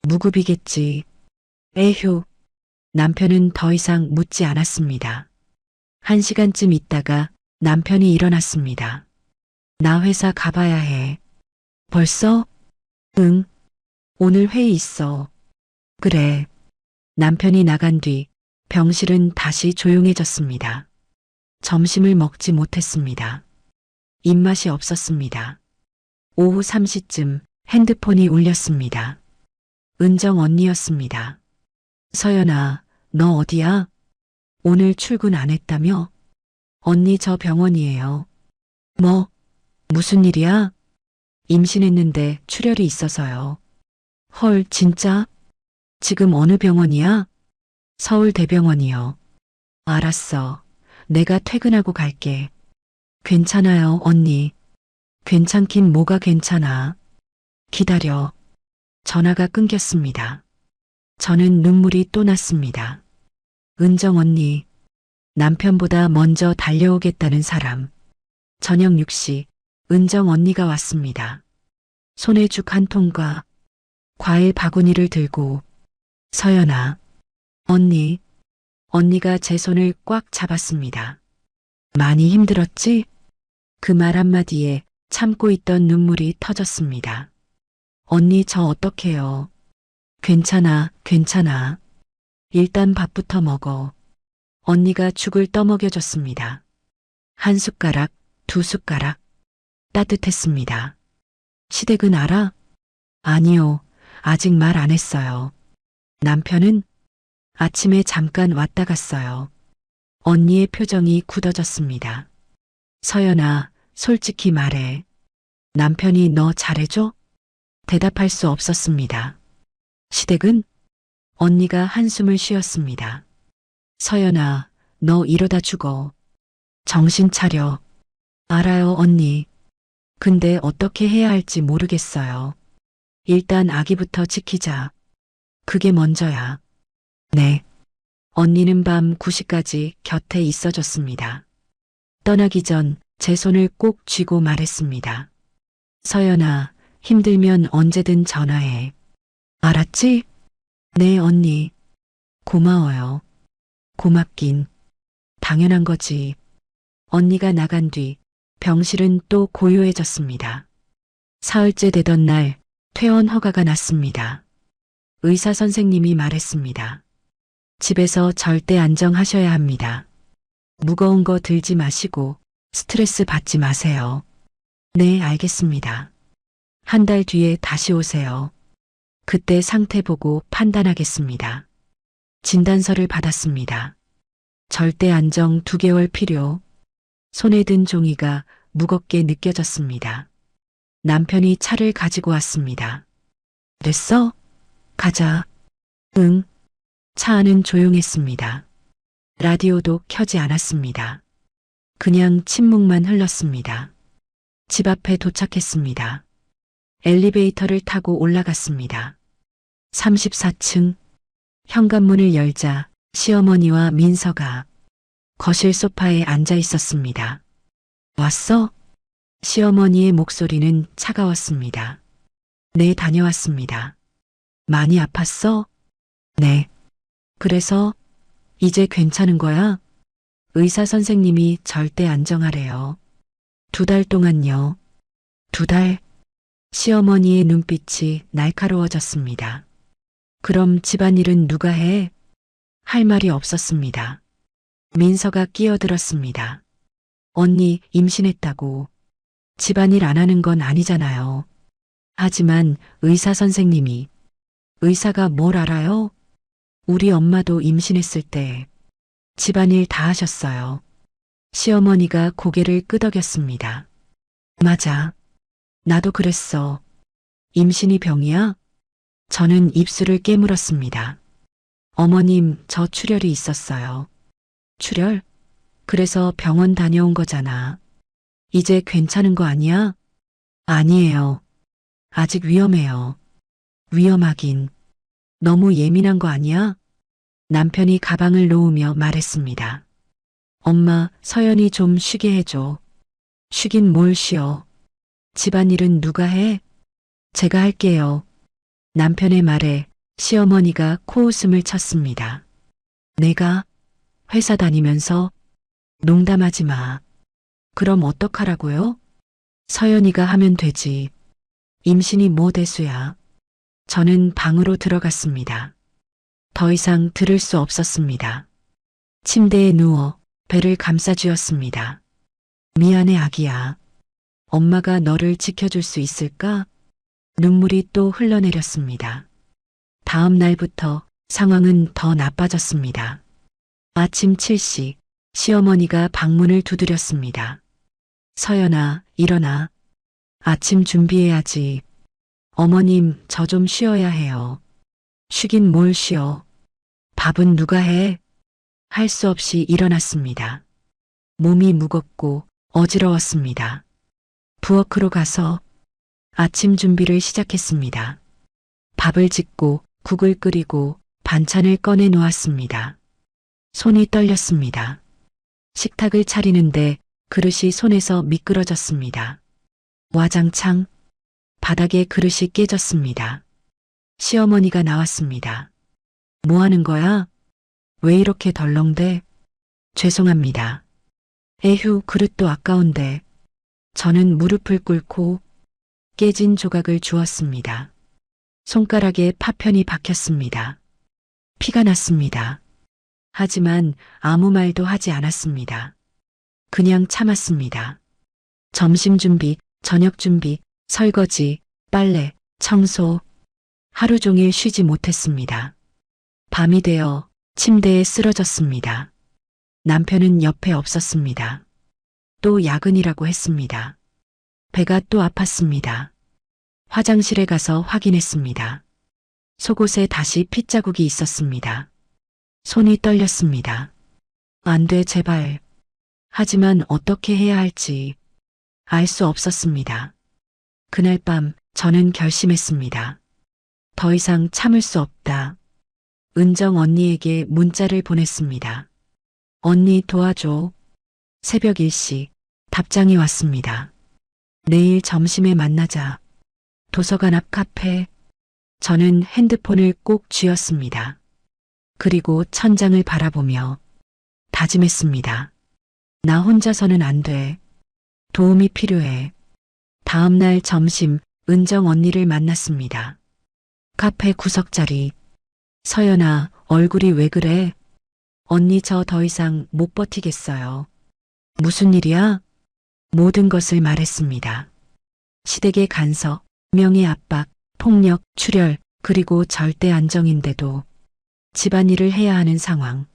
무급이겠지. 에휴. 남편은 더 이상 묻지 않았습니다. 1시간쯤 있다가 남편이 일어났습니다. 나 회사 가봐야 해. 벌써? 응. 오늘 회의 있어. 그래. 남편이 나간 뒤 병실은 다시 조용해졌습니다. 점심을 먹지 못했습니다. 입맛이 없었습니다. 오후 3시쯤 핸드폰이 울렸습니다. 은정 언니였습니다. 서연아, 너 어디야? 오늘 출근 안 했다며? 언니 저 병원이에요. 뭐, 무슨 일이야? 임신했는데 출혈이 있어서요. 헐, 진짜? 지금 어느 병원이야? 서울대병원이요. 알았어. 내가 퇴근하고 갈게. 괜찮아요, 언니. 괜찮긴 뭐가 괜찮아. 기다려. 전화가 끊겼습니다. 저는 눈물이 또 났습니다. 은정 언니, 남편보다 먼저 달려오겠다는 사람. 저녁 6시, 은정 언니가 왔습니다. 손에 죽 한 통과 과일 바구니를 들고, 서연아, 언니, 언니가 제 손을 꽉 잡았습니다. 많이 힘들었지? 그 말 한마디에 참고 있던 눈물이 터졌습니다. 언니 저 어떡해요? 괜찮아, 괜찮아. 일단 밥부터 먹어. 언니가 죽을 떠먹여줬습니다. 한 숟가락, 두 숟가락. 따뜻했습니다. 시댁은 알아? 아니요, 아직 말 안 했어요. 남편은 아침에 잠깐 왔다 갔어요. 언니의 표정이 굳어졌습니다. 서연아, 솔직히 말해. 남편이 너 잘해줘? 대답할 수 없었습니다. 시댁은? 언니가 한숨을 쉬었습니다. 서연아, 너 이러다 죽어. 정신 차려. 알아요, 언니. 근데 어떻게 해야 할지 모르겠어요. 일단 아기부터 지키자. 그게 먼저야. 네. 언니는 밤 9시까지 곁에 있어줬습니다. 떠나기 전 제 손을 꼭 쥐고 말했습니다. 서연아, 힘들면 언제든 전화해. 알았지? 네, 언니. 고마워요. 고맙긴. 당연한 거지. 언니가 나간 뒤 병실은 또 고요해졌습니다. 사흘째 되던 날 퇴원 허가가 났습니다. 의사 선생님이 말했습니다. 집에서 절대 안정하셔야 합니다. 무거운 거 들지 마시고 스트레스 받지 마세요. 네, 알겠습니다. 한 달 뒤에 다시 오세요. 그때 상태 보고 판단하겠습니다. 진단서를 받았습니다. 절대 안정 2개월 필요. 손에 든 종이가 무겁게 느껴졌습니다. 남편이 차를 가지고 왔습니다. 됐어? 가자. 응. 차 안은 조용했습니다. 라디오도 켜지 않았습니다. 그냥 침묵만 흘렀습니다. 집 앞에 도착했습니다. 엘리베이터를 타고 올라갔습니다. 34층. 현관문을 열자 시어머니와 민서가 거실 소파에 앉아 있었습니다. 왔어? 시어머니의 목소리는 차가웠습니다. 네, 다녀왔습니다. 많이 아팠어? 네. 그래서 이제 괜찮은 거야? 의사 선생님이 절대 안정하래요. 2달 동안요. 2달? 시어머니의 눈빛이 날카로워졌습니다. 그럼 집안일은 누가 해? 할 말이 없었습니다. 민서가 끼어들었습니다. 언니 임신했다고. 집안일 안 하는 건 아니잖아요. 하지만 의사 선생님이. 의사가 뭘 알아요? 우리 엄마도 임신했을 때 집안일 다 하셨어요. 시어머니가 고개를 끄덕였습니다. 맞아. 나도 그랬어. 임신이 병이야? 저는 입술을 깨물었습니다. 어머님, 저 출혈이 있었어요. 출혈? 그래서 병원 다녀온 거잖아. 이제 괜찮은 거 아니야? 아니에요. 아직 위험해요. 위험하긴. 너무 예민한 거 아니야? 남편이 가방을 놓으며 말했습니다. 엄마, 서연이 좀 쉬게 해줘. 쉬긴 뭘 쉬어. 집안일은 누가 해? 제가 할게요. 남편의 말에 시어머니가 코웃음을 쳤습니다. 내가 회사 다니면서 농담하지 마. 그럼 어떡하라고요? 서연이가 하면 되지. 임신이 뭐 대수야. 저는 방으로 들어갔습니다. 더 이상 들을 수 없었습니다. 침대에 누워 배를 감싸쥐었습니다. 미안해 아기야. 엄마가 너를 지켜줄 수 있을까? 눈물이 또 흘러내렸습니다. 다음 날부터 상황은 더 나빠졌습니다. 아침 7시 시어머니가 방문을 두드렸습니다. 서연아, 일어나. 아침 준비해야지. 어머님, 저 좀 쉬어야 해요. 쉬긴 뭘 쉬어. 밥은 누가 해? 할 수 없이 일어났습니다. 몸이 무겁고 어지러웠습니다. 부엌으로 가서 아침 준비를 시작했습니다. 밥을 짓고 국을 끓이고 반찬을 꺼내 놓았습니다. 손이 떨렸습니다. 식탁을 차리는데 그릇이 손에서 미끄러졌습니다. 와장창 바닥에 그릇이 깨졌습니다. 시어머니가 나왔습니다. 뭐 하는 거야? 왜 이렇게 덜렁대? 죄송합니다. 에휴, 그릇도 아까운데. 저는 무릎을 꿇고 깨진 조각을 주었습니다. 손가락에 파편이 박혔습니다. 피가 났습니다. 하지만 아무 말도 하지 않았습니다. 그냥 참았습니다. 점심 준비, 저녁 준비, 설거지, 빨래, 청소. 하루 종일 쉬지 못했습니다. 밤이 되어 침대에 쓰러졌습니다. 남편은 옆에 없었습니다. 또 야근이라고 했습니다. 배가 또 아팠습니다. 화장실에 가서 확인했습니다. 속옷에 다시 핏자국이 있었습니다. 손이 떨렸습니다. 안 돼, 제발. 하지만 어떻게 해야 할지 알 수 없었습니다. 그날 밤 저는 결심했습니다. 더 이상 참을 수 없다. 은정 언니에게 문자를 보냈습니다. 언니 도와줘. 새벽 1시 답장이 왔습니다. 내일 점심에 만나자. 도서관 앞 카페. 저는 핸드폰을 꼭 쥐었습니다. 그리고 천장을 바라보며 다짐했습니다. 나 혼자서는 안 돼. 도움이 필요해. 다음 날 점심 은정 언니를 만났습니다. 카페 구석자리. 서연아, 얼굴이 왜 그래? 언니 저 더 이상 못 버티겠어요. 무슨 일이야? 모든 것을 말했습니다. 시댁의 간섭, 명예 압박, 폭력, 출혈, 그리고 절대 안정인데도 집안일을 해야 하는 상황.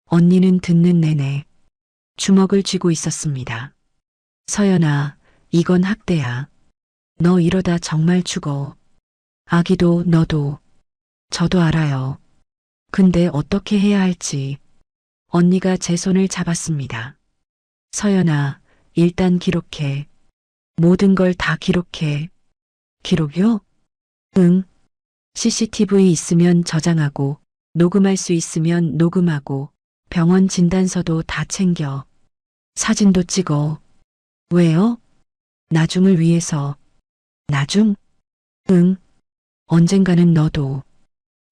언니는 듣는 내내 주먹을 쥐고 있었습니다. 서연아, 이건 학대야. 너 이러다 정말 죽어. 아기도 너도. 저도 알아요. 근데 어떻게 해야 할지. 언니가 제 손을 잡았습니다. 서연아, 일단 기록해. 모든 걸 다 기록해. 기록요? 응. CCTV 있으면 저장하고, 녹음할 수 있으면 녹음하고, 병원 진단서도 다 챙겨. 사진도 찍어. 왜요? 나중을 위해서. 나중? 응. 언젠가는 너도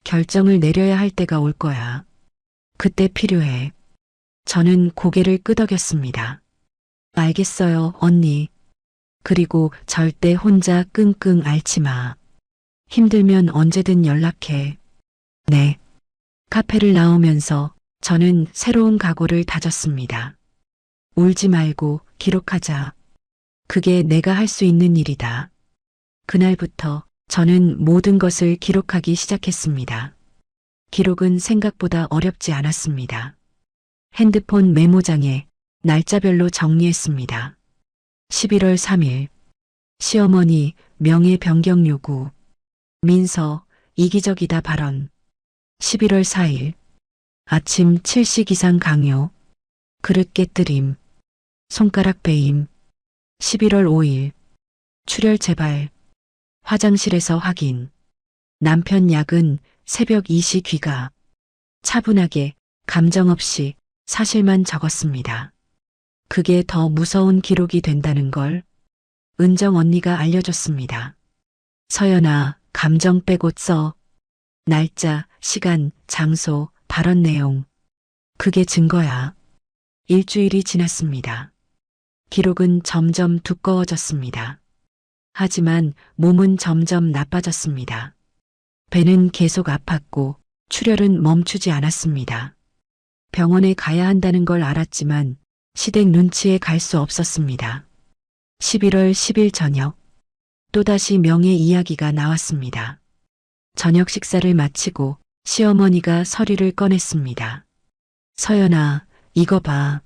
결정을 내려야 할 때가 올 거야. 그때 필요해. 저는 고개를 끄덕였습니다. 알겠어요, 언니. 그리고 절대 혼자 끙끙 앓지 마. 힘들면 언제든 연락해. 네. 카페를 나오면서 저는 새로운 각오를 다졌습니다. 울지 말고 기록하자. 그게 내가 할 수 있는 일이다. 그날부터 저는 모든 것을 기록하기 시작했습니다. 기록은 생각보다 어렵지 않았습니다. 핸드폰 메모장에 날짜별로 정리했습니다. 11월 3일 시어머니 명예 변경 요구 민서 이기적이다 발언 11월 4일 아침 7시 기상 강요 그릇 깨뜨림 손가락 베임 11월 5일 출혈 재발 화장실에서 확인 남편 야근 새벽 2시 귀가 차분하게 감정 없이 사실만 적었습니다. 그게 더 무서운 기록이 된다는 걸 은정 언니가 알려줬습니다. 서연아, 감정 빼고 써. 날짜, 시간, 장소, 발언 내용. 그게 증거야. 일주일이 지났습니다. 기록은 점점 두꺼워졌습니다. 하지만 몸은 점점 나빠졌습니다. 배는 계속 아팠고 출혈은 멈추지 않았습니다. 병원에 가야 한다는 걸 알았지만 시댁 눈치에 갈 수 없었습니다. 11월 10일 저녁 또다시 명예 이야기가 나왔습니다. 저녁 식사를 마치고 시어머니가 서류를 꺼냈습니다. 서연아, 이거 봐.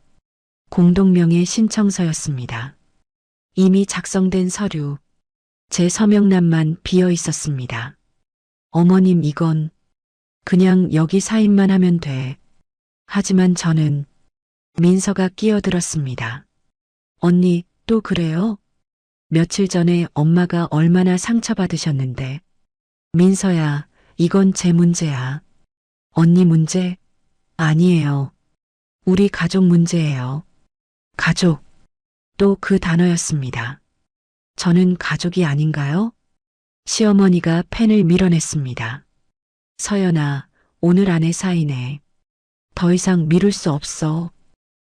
공동명의 신청서였습니다. 이미 작성된 서류, 제 서명란만 비어 있었습니다. 어머님, 이건 그냥 여기 사인만 하면 돼. 하지만 저는 민서가 끼어들었습니다. 언니, 또 그래요? 며칠 전에 엄마가 얼마나 상처받으셨는데. 민서야, 이건 제 문제야. 언니 문제? 아니에요. 우리 가족 문제예요. 가족. 또 그 단어였습니다. 저는 가족이 아닌가요? 시어머니가 펜을 밀어냈습니다. 서연아, 오늘 안에 사인해. 더 이상 미룰 수 없어.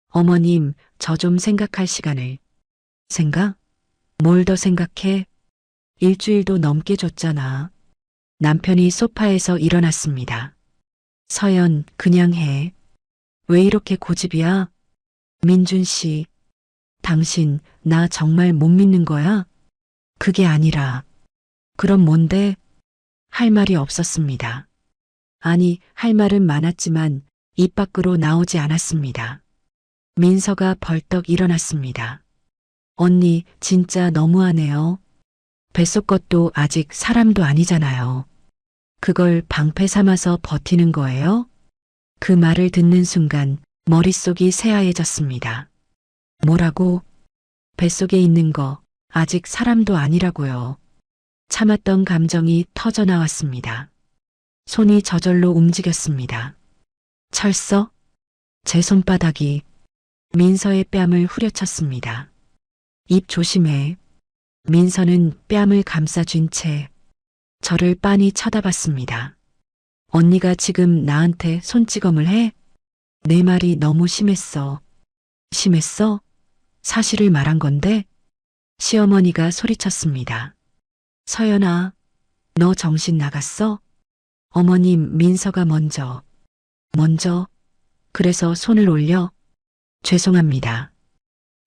어머님, 저 좀 생각할 시간을. 생각? 뭘 더 생각해? 일주일도 넘게 줬잖아. 남편이 소파에서 일어났습니다. 서연, 그냥 해. 왜 이렇게 고집이야? 민준 씨, 당신 나 정말 못 믿는 거야? 그게 아니라. 그럼 뭔데? 할 말이 없었습니다. 아니, 할 말은 많았지만 입 밖으로 나오지 않았습니다. 민서가 벌떡 일어났습니다. 언니, 진짜 너무하네요. 뱃속 것도 아직 사람도 아니잖아요. 그걸 방패 삼아서 버티는 거예요? 그 말을 듣는 순간 머릿속이 새하얘졌습니다. 뭐라고? 뱃속에 있는 거 아직 사람도 아니라고요. 참았던 감정이 터져 나왔습니다. 손이 저절로 움직였습니다. 철서? 제 손바닥이 민서의 뺨을 후려쳤습니다. 입 조심해. 민서는 뺨을 감싸쥔 채 저를 빤히 쳐다봤습니다. 언니가 지금 나한테 손찌검을 해? 내 말이 너무 심했어. 심했어? 사실을 말한 건데? 시어머니가 소리쳤습니다. 서연아, 너 정신 나갔어? 어머님, 민서가 먼저. 그래서 손을 올려? 죄송합니다.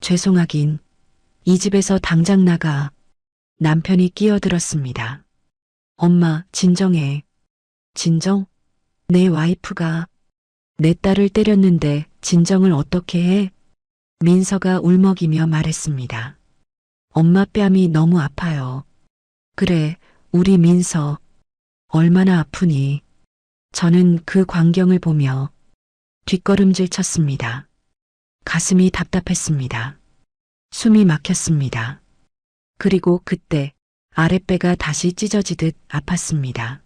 죄송하긴. 이 집에서 당장 나가. 남편이 끼어들었습니다. 엄마, 진정해. 진정? 내 와이프가 내 딸을 때렸는데 진정을 어떻게 해? 민서가 울먹이며 말했습니다. 엄마 뺨이 너무 아파요. 그래, 우리 민서. 얼마나 아프니? 저는 그 광경을 보며 뒷걸음질 쳤습니다. 가슴이 답답했습니다. 숨이 막혔습니다. 그리고 그때 아랫배가 다시 찢어지듯 아팠습니다.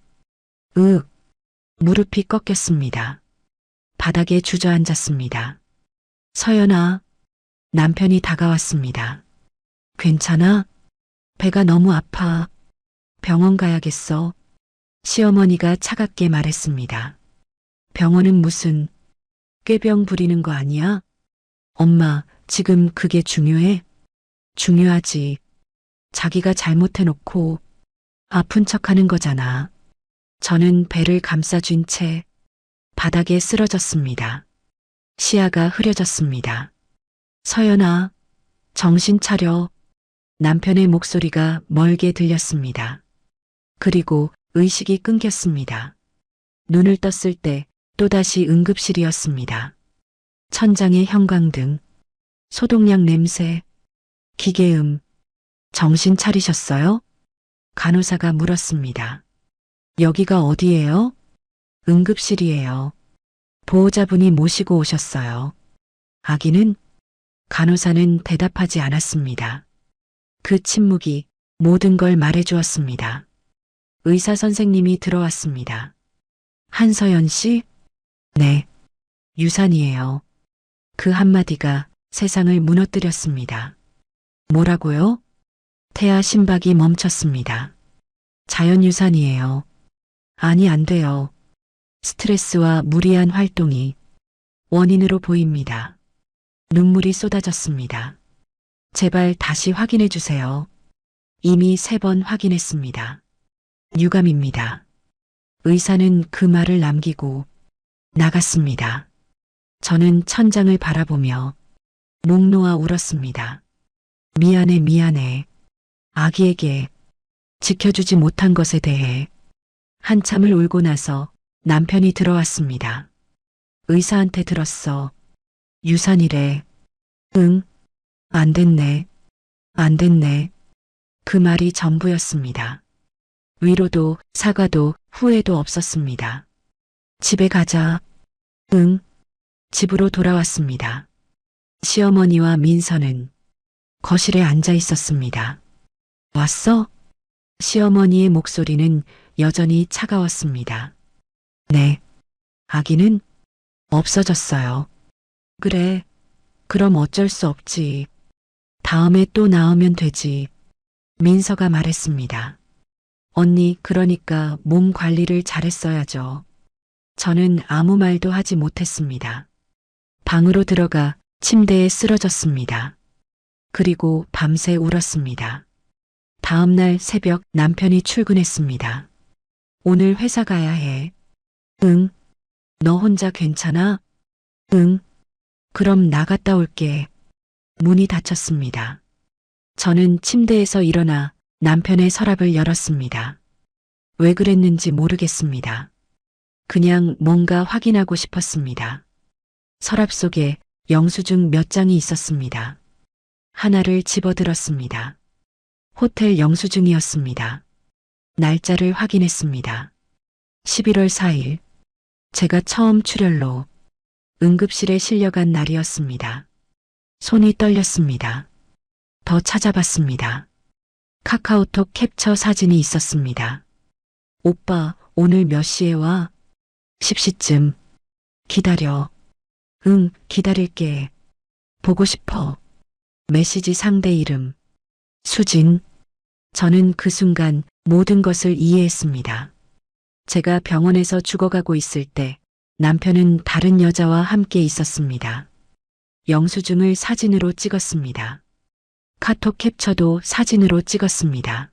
무릎이 꺾였습니다. 바닥에 주저앉았습니다. 서연아, 남편이 다가왔습니다. 괜찮아? 배가 너무 아파. 병원 가야겠어. 시어머니가 차갑게 말했습니다. 병원은 무슨 꾀병 부리는 거 아니야? 엄마, 지금 그게 중요해? 중요하지. 자기가 잘못해놓고 아픈 척하는 거잖아. 저는 배를 감싸쥔 채 바닥에 쓰러졌습니다. 시야가 흐려졌습니다. 서연아, 정신 차려. 남편의 목소리가 멀게 들렸습니다. 그리고 의식이 끊겼습니다. 눈을 떴을 때 또다시 응급실이었습니다. 천장에 형광등, 소독약 냄새, 기계음. 정신 차리셨어요? 간호사가 물었습니다. 여기가 어디예요? 응급실이에요. 보호자분이 모시고 오셨어요. 아기는? 간호사는 대답하지 않았습니다. 그 침묵이 모든 걸 말해주었습니다. 의사 선생님이 들어왔습니다. 한서연 씨? 네. 유산이에요. 그 한마디가 세상을 무너뜨렸습니다. 뭐라고요? 태아 심박이 멈췄습니다. 자연유산이에요. 아니, 안 돼요. 스트레스와 무리한 활동이 원인으로 보입니다. 눈물이 쏟아졌습니다. 제발 다시 확인해 주세요. 이미 3번 확인했습니다. 유감입니다. 의사는 그 말을 남기고 나갔습니다. 저는 천장을 바라보며 목 놓아 울었습니다. 미안해. 아기에게 지켜주지 못한 것에 대해. 한참을 울고 나서 남편이 들어왔습니다. 의사한테 들었어. 유산이래. 응, 안 됐네. 안 됐네. 그 말이 전부였습니다. 위로도 사과도 후회도 없었습니다. 집에 가자. 응, 집으로 돌아왔습니다. 시어머니와 민서는 거실에 앉아 있었습니다. 왔어? 시어머니의 목소리는 여전히 차가웠습니다. 네. 아기는 없어졌어요. 그래. 그럼 어쩔 수 없지. 다음에 또 나오면 되지. 민서가 말했습니다. 언니, 그러니까 몸 관리를 잘했어야죠. 저는 아무 말도 하지 못했습니다. 방으로 들어가 침대에 쓰러졌습니다. 그리고 밤새 울었습니다. 다음날 새벽 남편이 출근했습니다. 오늘 회사 가야 해. 응. 너 혼자 괜찮아? 응. 그럼 나갔다 올게. 문이 닫혔습니다. 저는 침대에서 일어나 남편의 서랍을 열었습니다. 왜 그랬는지 모르겠습니다. 그냥 뭔가 확인하고 싶었습니다. 서랍 속에 영수증 몇 장이 있었습니다. 하나를 집어들었습니다. 호텔 영수증이었습니다. 날짜를 확인했습니다. 11월 4일. 제가 처음 출혈로 응급실에 실려간 날이었습니다. 손이 떨렸습니다. 더 찾아봤습니다. 카카오톡 캡처 사진이 있었습니다. 오빠, 오늘 몇 시에 와? 10시쯤. 기다려. 응, 기다릴게. 보고 싶어. 메시지 상대 이름. 수진. 저는 그 순간 모든 것을 이해했습니다. 제가 병원에서 죽어가고 있을 때 남편은 다른 여자와 함께 있었습니다. 영수증을 사진으로 찍었습니다. 카톡 캡처도 사진으로 찍었습니다.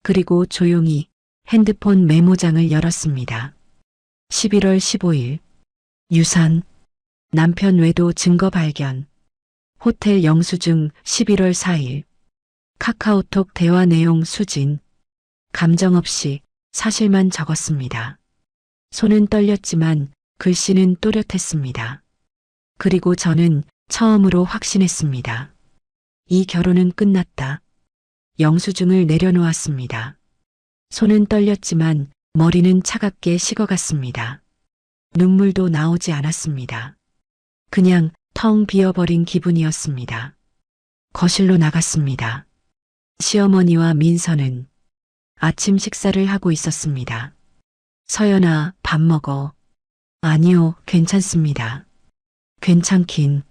그리고 조용히 핸드폰 메모장을 열었습니다. 11월 15일. 유산. 남편 외도 증거 발견. 호텔 영수증 11월 4일. 카카오톡 대화 내용 수진. 감정 없이 사실만 적었습니다. 손은 떨렸지만 글씨는 또렷했습니다. 그리고 저는 처음으로 확신했습니다. 이 결혼은 끝났다. 영수증을 내려놓았습니다. 손은 떨렸지만 머리는 차갑게 식어갔습니다. 눈물도 나오지 않았습니다. 그냥 텅 비어버린 기분이었습니다. 거실로 나갔습니다. 시어머니와 민서는 아침 식사를 하고 있었습니다. 서연아, 밥 먹어. 아니요, 괜찮습니다. 괜찮긴.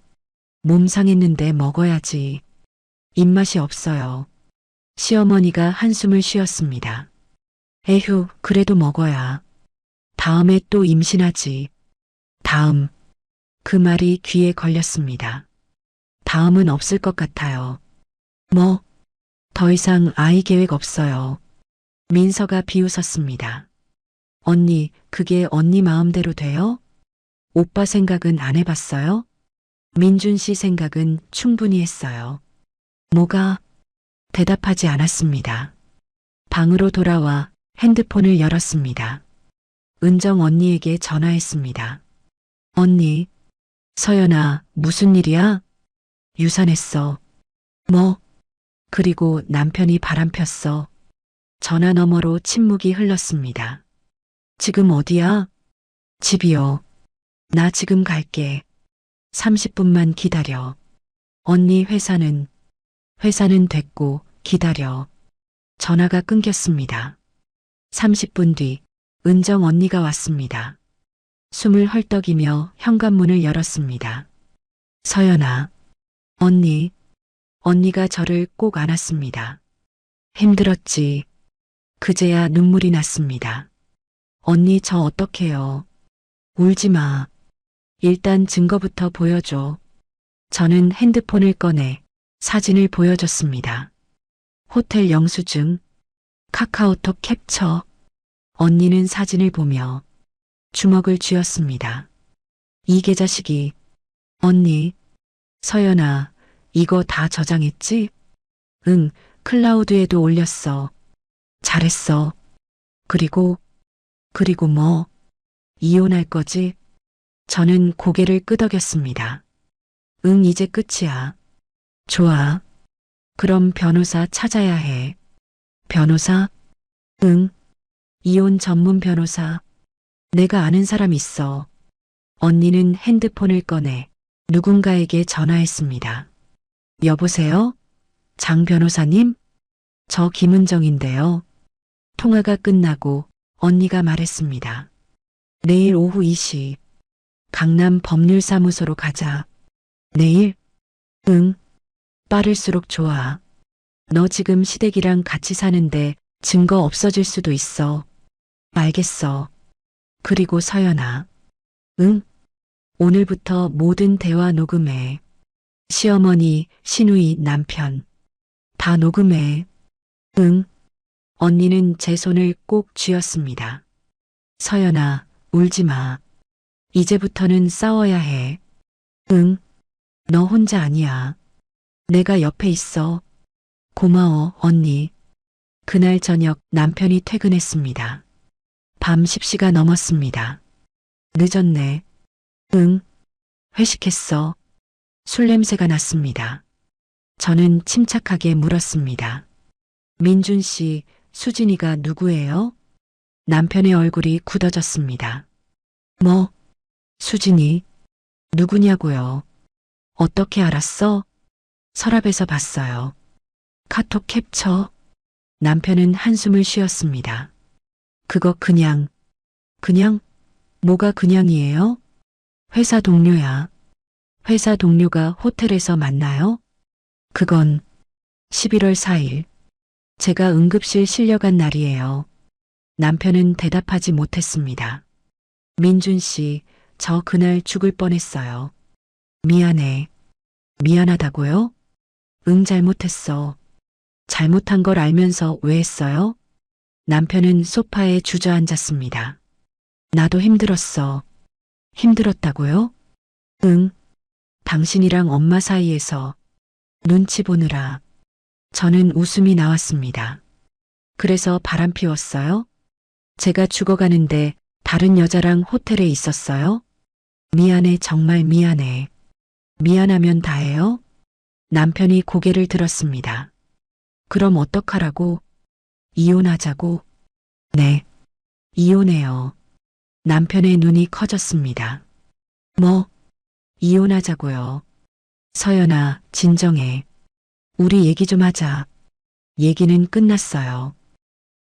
몸 상했는데 먹어야지. 입맛이 없어요. 시어머니가 한숨을 쉬었습니다. 에휴, 그래도 먹어야. 다음에 또 임신하지. 다음. 그 말이 귀에 걸렸습니다. 다음은 없을 것 같아요. 뭐? 더 이상 아이 계획 없어요. 민서가 비웃었습니다. 언니, 그게 언니 마음대로 돼요? 오빠 생각은 안 해봤어요? 민준 씨 생각은 충분히 했어요. 뭐가? 대답하지 않았습니다. 방으로 돌아와 핸드폰을 열었습니다. 은정 언니에게 전화했습니다. 언니, 서연아, 무슨 일이야? 유산했어. 뭐? 그리고 남편이 바람 폈어. 전화 너머로 침묵이 흘렀습니다. 지금 어디야? 집이요. 나 지금 갈게. 30분만 기다려. 언니 회사는 됐고 기다려. 전화가 끊겼습니다. 30분 뒤 은정 언니가 왔습니다. 숨을 헐떡이며 현관문을 열었습니다. 서연아. 언니. 언니가 저를 꼭 안았습니다. 힘들었지. 그제야 눈물이 났습니다. 언니 저 어떡해요. 울지 마. 일단 증거부터 보여줘. 저는 핸드폰을 꺼내 사진을 보여줬습니다. 호텔 영수증, 카카오톡 캡처. 언니는 사진을 보며 주먹을 쥐었습니다. 이 계좌식이. 언니, 서연아, 이거 다 저장했지? 응, 클라우드에도 올렸어. 잘했어. 그리고 뭐? 이혼할 거지? 저는 고개를 끄덕였습니다. 응, 이제 끝이야. 좋아. 그럼 변호사 찾아야 해. 변호사? 응. 이혼 전문 변호사. 내가 아는 사람 있어. 언니는 핸드폰을 꺼내 누군가에게 전화했습니다. 여보세요? 장 변호사님? 저 김은정인데요. 통화가 끝나고 언니가 말했습니다. 내일 오후 2시 강남 법률사무소로 가자. 내일? 응. 빠를수록 좋아. 너 지금 시댁이랑 같이 사는데 증거 없어질 수도 있어. 알겠어. 그리고 서연아. 응? 오늘부터 모든 대화 녹음해. 시어머니, 시누이, 남편. 다 녹음해. 응. 언니는 제 손을 꼭 쥐었습니다. 서연아, 울지 마. 이제부터는 싸워야 해. 응. 너 혼자 아니야. 내가 옆에 있어. 고마워, 언니. 그날 저녁 남편이 퇴근했습니다. 밤 10시가 넘었습니다. 늦었네. 응. 회식했어. 술 냄새가 났습니다. 저는 침착하게 물었습니다. 민준 씨, 수진이가 누구예요? 남편의 얼굴이 굳어졌습니다. 뭐? 수진이? 누구냐고요? 어떻게 알았어? 서랍에서 봤어요. 카톡 캡처. 남편은 한숨을 쉬었습니다. 그거 그냥, 뭐가 그냥이에요? 회사 동료야. 회사 동료가 호텔에서 만나요? 그건 11월 4일. 제가 응급실 실려간 날이에요. 남편은 대답하지 못했습니다. 민준 씨, 저 그날 죽을 뻔했어요. 미안해. 미안하다고요? 응, 잘못했어. 잘못한 걸 알면서 왜 했어요? 남편은 소파에 주저앉았습니다. 나도 힘들었어. 힘들었다고요? 응. 당신이랑 엄마 사이에서 눈치 보느라. 저는 웃음이 나왔습니다. 그래서 바람 피웠어요? 제가 죽어가는데 다른 여자랑 호텔에 있었어요? 미안해, 정말 미안해. 미안하면 다해요? 남편이 고개를 들었습니다. 그럼 어떡하라고? 이혼하자고? 네. 이혼해요. 남편의 눈이 커졌습니다. 뭐? 이혼하자고요. 서연아, 진정해. 우리 얘기 좀 하자. 얘기는 끝났어요.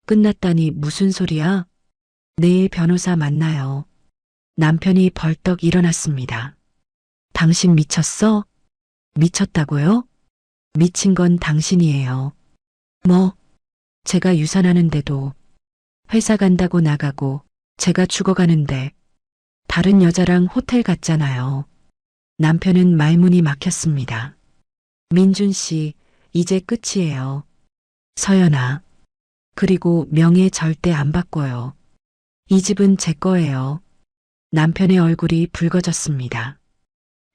끝났다니 무슨 소리야? 내일 변호사 만나요. 남편이 벌떡 일어났습니다. 당신 미쳤어? 미쳤다고요? 미친 건 당신이에요. 뭐? 제가 유산하는데도 회사 간다고 나가고 제가 죽어가는데 다른 여자랑 호텔 갔잖아요. 남편은 말문이 막혔습니다. 민준 씨, 이제 끝이에요. 서연아. 그리고 명예 절대 안 바꿔요. 이 집은 제 거예요. 남편의 얼굴이 붉어졌습니다.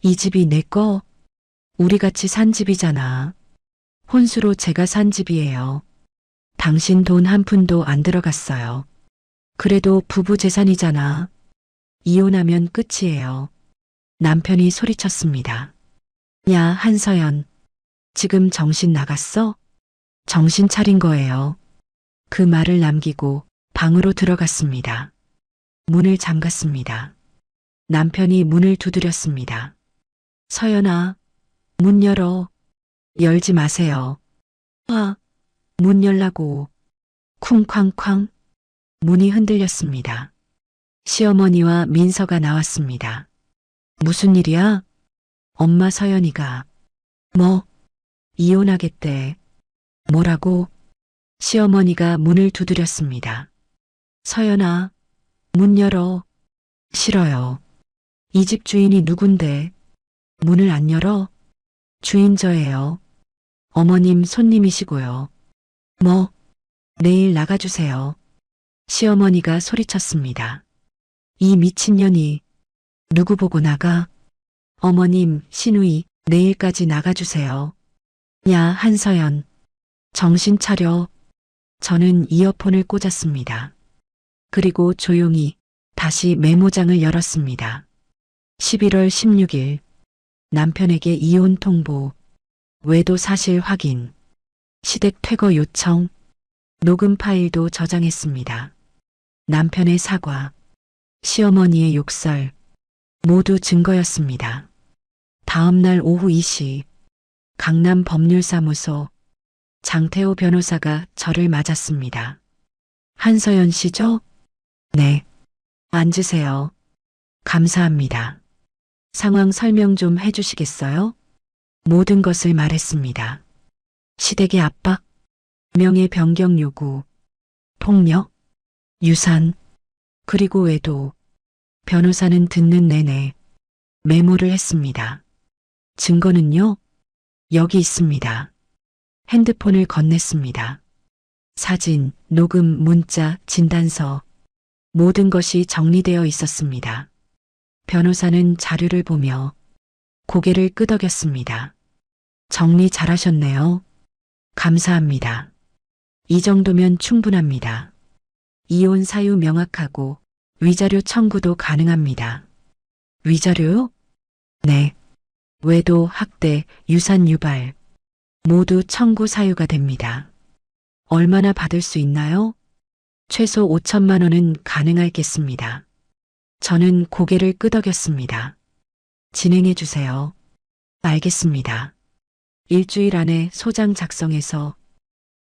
이 집이 내 거? 우리 같이 산 집이잖아. 혼수로 제가 산 집이에요. 당신 돈 한 푼도 안 들어갔어요. 그래도 부부 재산이잖아. 이혼하면 끝이에요. 남편이 소리쳤습니다. 야, 한서연. 지금 정신 나갔어? 정신 차린 거예요. 그 말을 남기고 방으로 들어갔습니다. 문을 잠갔습니다. 남편이 문을 두드렸습니다. 서연아, 문 열어. 열지 마세요. 문 열라고. 쿵쾅쾅. 문이 흔들렸습니다. 시어머니와 민서가 나왔습니다. 무슨 일이야? 엄마 서연이가. 뭐? 이혼하겠대. 뭐라고? 시어머니가 문을 두드렸습니다. 서연아, 문 열어. 싫어요. 이 집 주인이 누군데? 문을 안 열어? 주인 저예요. 어머님 손님이시고요. 뭐? 내일 나가주세요. 시어머니가 소리쳤습니다. 이 미친년이 누구 보고 나가? 어머님, 시누이, 내일까지 나가주세요. 야, 한서연. 정신 차려. 저는 이어폰을 꽂았습니다. 그리고 조용히 다시 메모장을 열었습니다. 11월 16일 남편에게 이혼 통보, 외도 사실 확인, 시댁 퇴거 요청, 녹음 파일도 저장했습니다. 남편의 사과, 시어머니의 욕설, 모두 증거였습니다. 다음 날 오후 2시 강남 법률사무소 장태호 변호사가 저를 맞았습니다. 한서연 씨죠? 네. 앉으세요. 감사합니다. 상황 설명 좀 해주시겠어요? 모든 것을 말했습니다. 시댁의 압박, 명예 변경 요구, 폭력, 유산, 그리고 외도. 변호사는 듣는 내내 메모를 했습니다. 증거는요? 여기 있습니다. 핸드폰을 건넸습니다. 사진, 녹음, 문자, 진단서, 모든 것이 정리되어 있었습니다. 변호사는 자료를 보며 고개를 끄덕였습니다. 정리 잘하셨네요. 감사합니다. 이 정도면 충분합니다. 이혼 사유 명확하고 위자료 청구도 가능합니다. 위자료요? 네. 외도, 학대, 유산 유발 모두 청구 사유가 됩니다. 얼마나 받을 수 있나요? 최소 5천만 원은 가능하겠습니다. 저는 고개를 끄덕였습니다. 진행해 주세요. 알겠습니다. 일주일 안에 소장 작성해서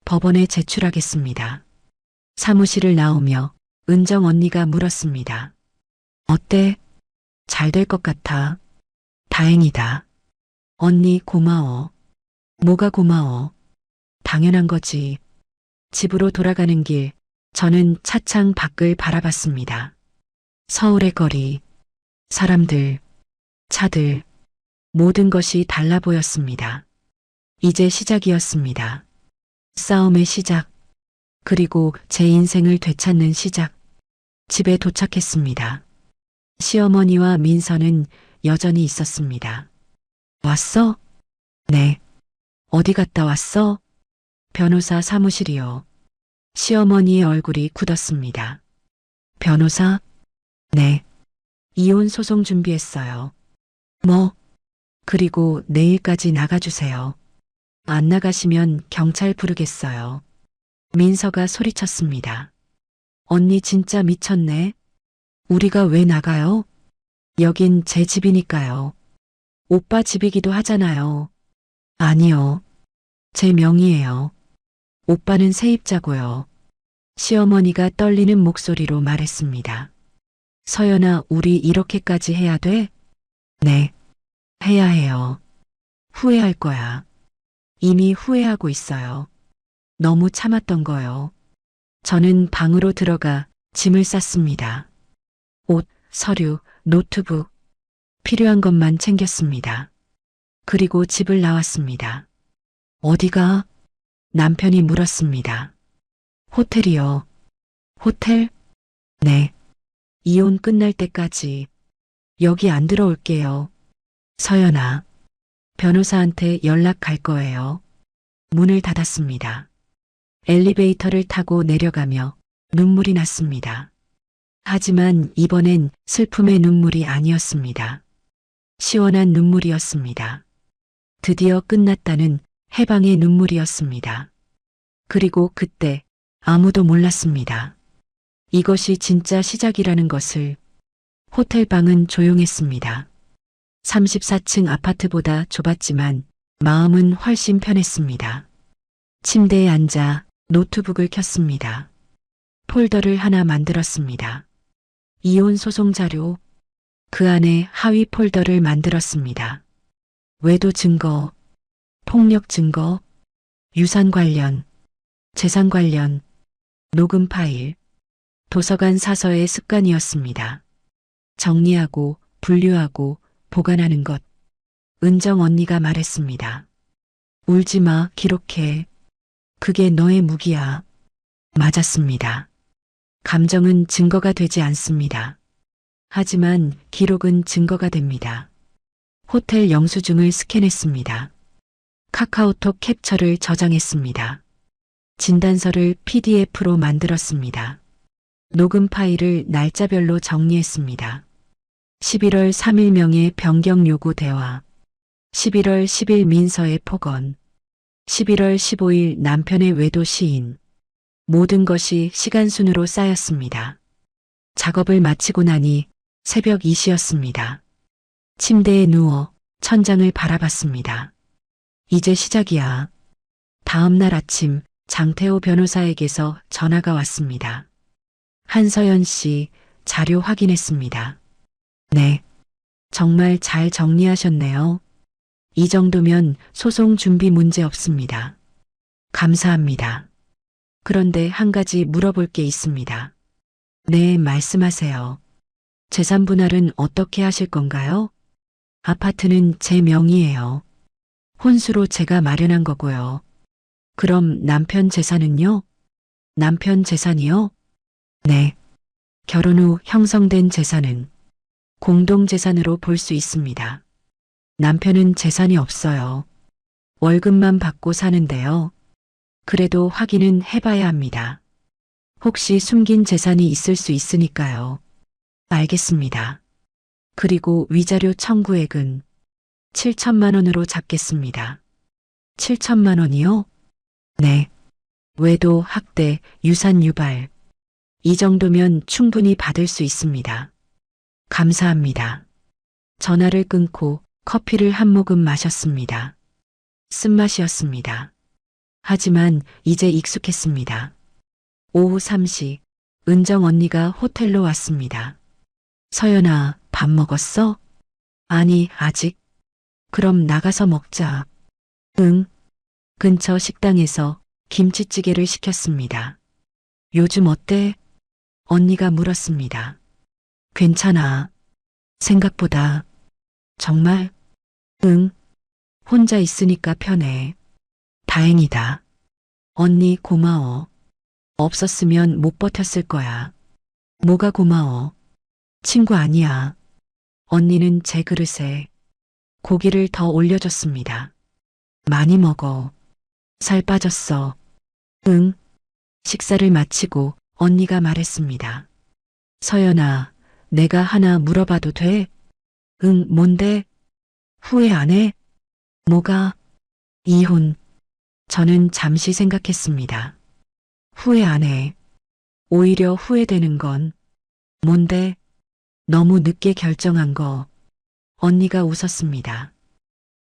법원에 제출하겠습니다. 사무실을 나오며 은정 언니가 물었습니다. 어때? 잘 될 것 같아. 다행이다. 언니 고마워. 뭐가 고마워? 당연한 거지. 집으로 돌아가는 길, 저는 차창 밖을 바라봤습니다. 서울의 거리, 사람들, 차들, 모든 것이 달라 보였습니다. 이제 시작이었습니다. 싸움의 시작, 그리고 제 인생을 되찾는 시작. 집에 도착했습니다. 시어머니와 민서는 여전히 있었습니다. 왔어? 네. 어디 갔다 왔어? 변호사 사무실이요. 시어머니의 얼굴이 굳었습니다. 변호사? 네. 이혼 소송 준비했어요. 뭐? 그리고 내일까지 나가주세요. 안 나가시면 경찰 부르겠어요. 민서가 소리쳤습니다. 언니 진짜 미쳤네. 우리가 왜 나가요? 여긴 제 집이니까요. 오빠 집이기도 하잖아요. 아니요. 제 명의예요. 오빠는 세입자고요. 시어머니가 떨리는 목소리로 말했습니다. 서연아, 우리 이렇게까지 해야 돼? 네. 해야 해요. 후회할 거야. 이미 후회하고 있어요. 너무 참았던 거요. 저는 방으로 들어가 짐을 쌌습니다. 옷, 서류, 노트북, 필요한 것만 챙겼습니다. 그리고 집을 나왔습니다. 어디가? 남편이 물었습니다. 호텔이요. 호텔? 네. 이혼 끝날 때까지 여기 안 들어올게요. 서연아, 변호사한테 연락 갈 거예요. 문을 닫았습니다. 엘리베이터를 타고 내려가며 눈물이 났습니다. 하지만 이번엔 슬픔의 눈물이 아니었습니다. 시원한 눈물이었습니다. 드디어 끝났다는 해방의 눈물이었습니다. 그리고 그때 아무도 몰랐습니다. 이것이 진짜 시작이라는 것을. 호텔 방은 조용했습니다. 34층 아파트보다 좁았지만 마음은 훨씬 편했습니다. 침대에 앉아 노트북을 켰습니다. 폴더를 하나 만들었습니다. 이혼 소송 자료, 그 안에 하위 폴더를 만들었습니다. 외도 증거, 폭력 증거, 유산 관련, 재산 관련, 녹음 파일, 도서관 사서의 습관이었습니다. 정리하고 분류하고 보관하는 것. 은정 언니가 말했습니다. 울지 마, 기록해. 그게 너의 무기야. 맞았습니다. 감정은 증거가 되지 않습니다. 하지만 기록은 증거가 됩니다. 호텔 영수증을 스캔했습니다. 카카오톡 캡처를 저장했습니다. 진단서를 PDF로 만들었습니다. 녹음 파일을 날짜별로 정리했습니다. 11월 3일 명예 변경 요구 대화, 11월 10일 민서의 폭언, 11월 15일 남편의 외도 시인. 모든 것이 시간순으로 쌓였습니다. 작업을 마치고 나니 새벽 2시였습니다. 침대에 누워 천장을 바라봤습니다. 이제 시작이야. 다음 날 아침 장태호 변호사에게서 전화가 왔습니다. 한서연 씨, 자료 확인했습니다. 네. 정말 잘 정리하셨네요. 이 정도면 소송 준비 문제 없습니다. 감사합니다. 그런데 한 가지 물어볼 게 있습니다. 네, 말씀하세요. 재산 분할은 어떻게 하실 건가요? 아파트는 제 명의예요. 혼수로 제가 마련한 거고요. 그럼 남편 재산은요? 남편 재산이요? 네. 결혼 후 형성된 재산은 공동재산으로 볼 수 있습니다. 남편은 재산이 없어요. 월급만 받고 사는데요. 그래도 확인은 해봐야 합니다. 혹시 숨긴 재산이 있을 수 있으니까요. 알겠습니다. 그리고 위자료 청구액은 7천만 원으로 잡겠습니다. 7천만 원이요? 네. 외도, 학대, 유산 유발. 이 정도면 충분히 받을 수 있습니다. 감사합니다. 전화를 끊고 커피를 한 모금 마셨습니다. 쓴맛이었습니다. 하지만 이제 익숙했습니다. 오후 3시, 은정 언니가 호텔로 왔습니다. 서연아, 밥 먹었어? 아니, 아직. 그럼 나가서 먹자. 응. 근처 식당에서 김치찌개를 시켰습니다. 요즘 어때? 언니가 물었습니다. 괜찮아. 생각보다. 정말? 응. 혼자 있으니까 편해. 다행이다. 언니 고마워. 없었으면 못 버텼을 거야. 뭐가 고마워? 친구 아니야. 언니는 제 그릇에 고기를 더 올려줬습니다. 많이 먹어. 살 빠졌어. 응. 식사를 마치고 언니가 말했습니다. 서연아, 내가 하나 물어봐도 돼? 응, 뭔데? 후회 안 해? 뭐가? 이혼. 저는 잠시 생각했습니다. 후회 안 해. 오히려 후회되는 건 뭔데? 너무 늦게 결정한 거. 언니가 웃었습니다.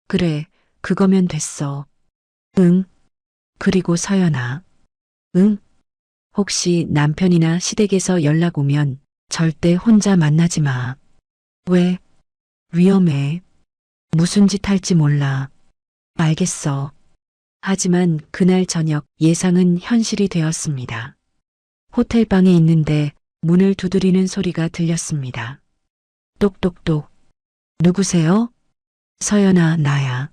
그래, 그거면 됐어. 응. 그리고 서연아. 응? 혹시 남편이나 시댁에서 연락 오면 절대 혼자 만나지 마. 왜? 위험해. 무슨 짓 할지 몰라. 알겠어. 하지만 그날 저녁 예상은 현실이 되었습니다. 호텔방에 있는데 문을 두드리는 소리가 들렸습니다. 똑똑똑. 누구세요? 서연아, 나야.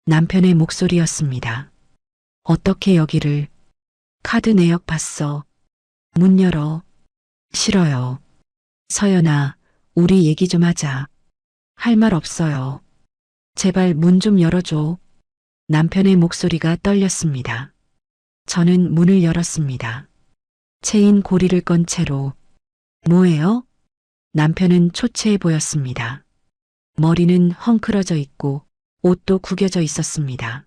남편의 목소리였습니다. 어떻게 여기를? 카드 내역 봤어. 문 열어. 싫어요. 서연아, 우리 얘기 좀 하자. 할 말 없어요. 제발 문 좀 열어줘. 남편의 목소리가 떨렸습니다. 저는 문을 열었습니다. 체인 고리를 건 채로. 뭐예요? 남편은 초췌해 보였습니다. 머리는 헝클어져 있고 옷도 구겨져 있었습니다.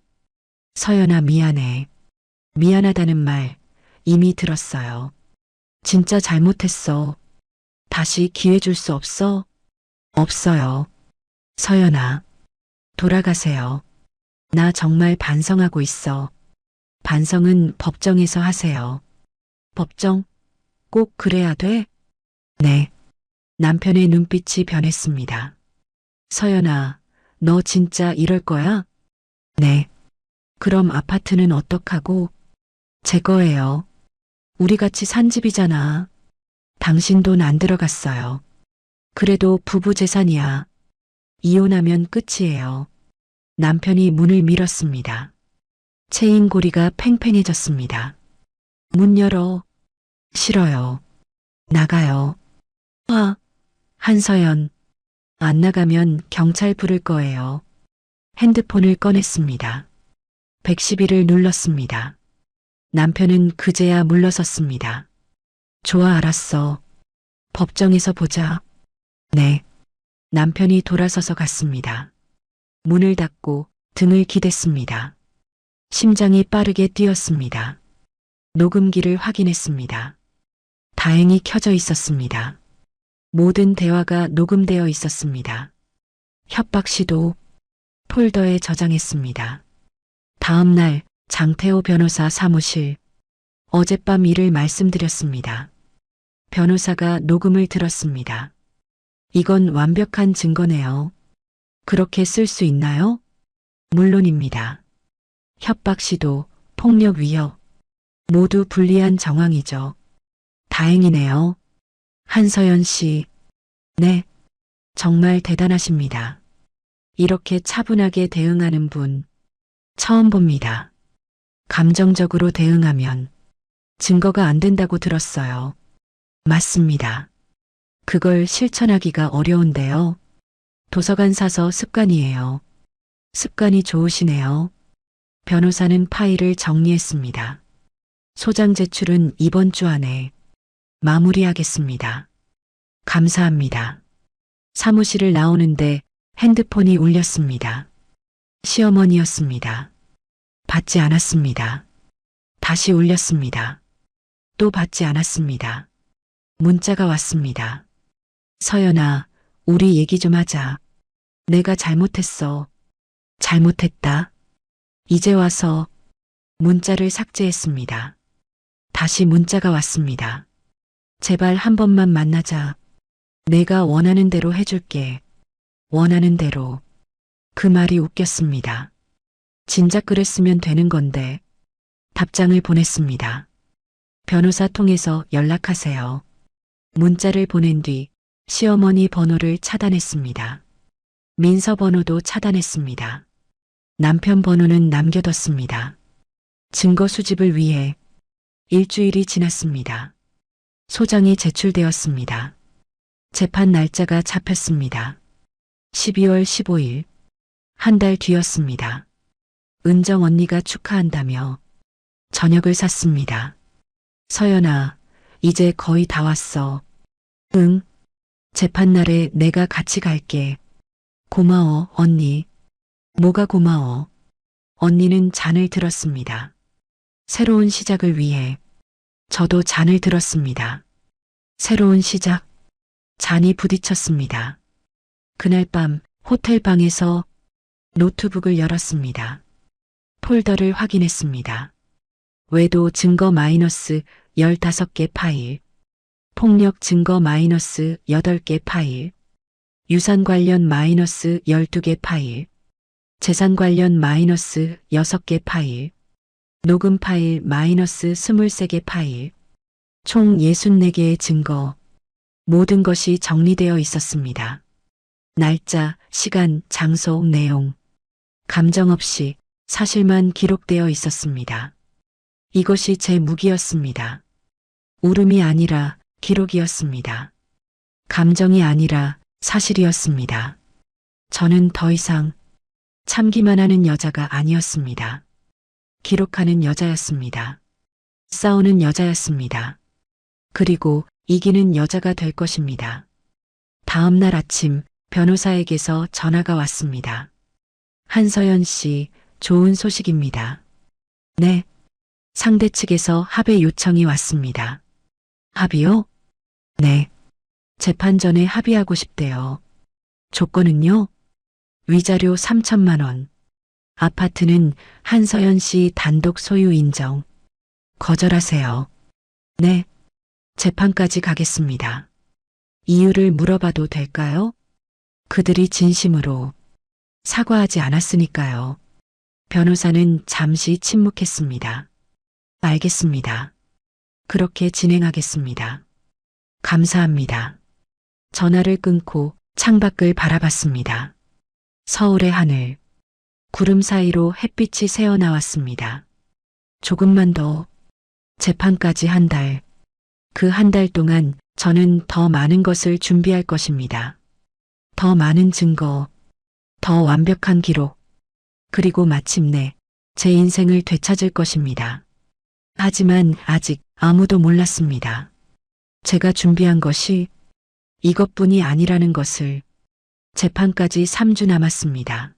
서연아, 미안해. 미안하다는 말 이미 들었어요. 진짜 잘못했어. 다시 기회 줄 수 없어? 없어요. 서연아, 돌아가세요. 나 정말 반성하고 있어. 반성은 법정에서 하세요. 법정? 꼭 그래야 돼? 네. 남편의 눈빛이 변했습니다. 서연아, 너 진짜 이럴 거야? 네. 그럼 아파트는 어떡하고? 제 거예요. 우리 같이 산 집이잖아. 당신 돈 안 들어갔어요. 그래도 부부 재산이야. 이혼하면 끝이에요. 남편이 문을 밀었습니다. 체인 고리가 팽팽해졌습니다. 문 열어. 싫어요. 나가요. 한서연. 안 나가면 경찰 부를 거예요. 핸드폰을 꺼냈습니다. 111을 눌렀습니다. 남편은 그제야 물러섰습니다. 좋아, 알았어. 법정에서 보자. 네. 남편이 돌아서서 갔습니다. 문을 닫고 등을 기댔습니다. 심장이 빠르게 뛰었습니다. 녹음기를 확인했습니다. 다행히 켜져 있었습니다. 모든 대화가 녹음되어 있었습니다. 협박 시도 폴더에 저장했습니다. 다음 날 장태호 변호사 사무실. 어젯밤 일을 말씀드렸습니다. 변호사가 녹음을 들었습니다. 이건 완벽한 증거네요. 그렇게 쓸 수 있나요? 물론입니다. 협박 시도, 폭력 위협. 모두 불리한 정황이죠. 다행이네요. 한서연 씨. 네. 정말 대단하십니다. 이렇게 차분하게 대응하는 분 처음 봅니다. 감정적으로 대응하면 증거가 안 된다고 들었어요. 맞습니다. 그걸 실천하기가 어려운데요. 도서관 사서 습관이에요. 습관이 좋으시네요. 변호사는 파일을 정리했습니다. 소장 제출은 이번 주 안에 마무리하겠습니다. 감사합니다. 사무실을 나오는데 핸드폰이 울렸습니다. 시어머니였습니다. 받지 않았습니다. 다시 울렸습니다. 또 받지 않았습니다. 문자가 왔습니다. 서연아, 우리 얘기 좀 하자. 내가 잘못했어. 잘못했다. 이제 와서 문자를 삭제했습니다. 다시 문자가 왔습니다. 제발 한 번만 만나자. 내가 원하는 대로 해줄게. 원하는 대로. 그 말이 웃겼습니다. 진작 그랬으면 되는 건데. 답장을 보냈습니다. 변호사 통해서 연락하세요. 문자를 보낸 뒤 시어머니 번호를 차단했습니다. 민서 번호도 차단했습니다. 남편 번호는 남겨뒀습니다. 증거 수집을 위해 일주일이 지났습니다. 소장이 제출되었습니다. 재판 날짜가 잡혔습니다. 12월 15일. 한 달 뒤였습니다. 은정 언니가 축하한다며 저녁을 샀습니다. 서연아, 이제 거의 다 왔어. 응. 재판날에 내가 같이 갈게. 고마워, 언니. 뭐가 고마워. 언니는 잔을 들었습니다. 새로운 시작을 위해 저도 잔을 들었습니다. 새로운 시작. 잔이 부딪혔습니다. 그날 밤 호텔 방에서 노트북을 열었습니다. 폴더를 확인했습니다. 외도 증거 마이너스 15개 파일. 폭력 증거 마이너스 8개 파일. 유산 관련 마이너스 12개 파일. 재산 관련 마이너스 6개 파일. 녹음 파일 마이너스 23개 파일. 총 64개의 증거. 모든 것이 정리되어 있었습니다. 날짜, 시간, 장소, 내용. 감정 없이 사실만 기록되어 있었습니다. 이것이 제 무기였습니다. 울음이 아니라 기록이었습니다. 감정이 아니라 사실이었습니다. 저는 더 이상 참기만 하는 여자가 아니었습니다. 기록하는 여자였습니다. 싸우는 여자였습니다. 그리고 이기는 여자가 될 것입니다. 다음 날 아침 변호사에게서 전화가 왔습니다. 한서연 씨, 좋은 소식입니다. 네. 상대 측에서 합의 요청이 왔습니다. 합의요? 네. 재판 전에 합의하고 싶대요. 조건은요? 위자료 3천만 원. 아파트는 한서연 씨 단독 소유 인정. 거절하세요. 네. 재판까지 가겠습니다. 이유를 물어봐도 될까요? 그들이 진심으로 사과하지 않았으니까요. 변호사는 잠시 침묵했습니다. 알겠습니다. 그렇게 진행하겠습니다. 감사합니다. 전화를 끊고 창밖을 바라봤습니다. 서울의 하늘. 구름 사이로 햇빛이 새어나왔습니다. 조금만 더. 재판까지 한 달. 그 한 달 동안 저는 더 많은 것을 준비할 것입니다. 더 많은 증거, 더 완벽한 기록, 그리고 마침내 제 인생을 되찾을 것입니다. 하지만 아직 아무도 몰랐습니다. 제가 준비한 것이 이것뿐이 아니라는 것을. 재판까지 3주 남았습니다.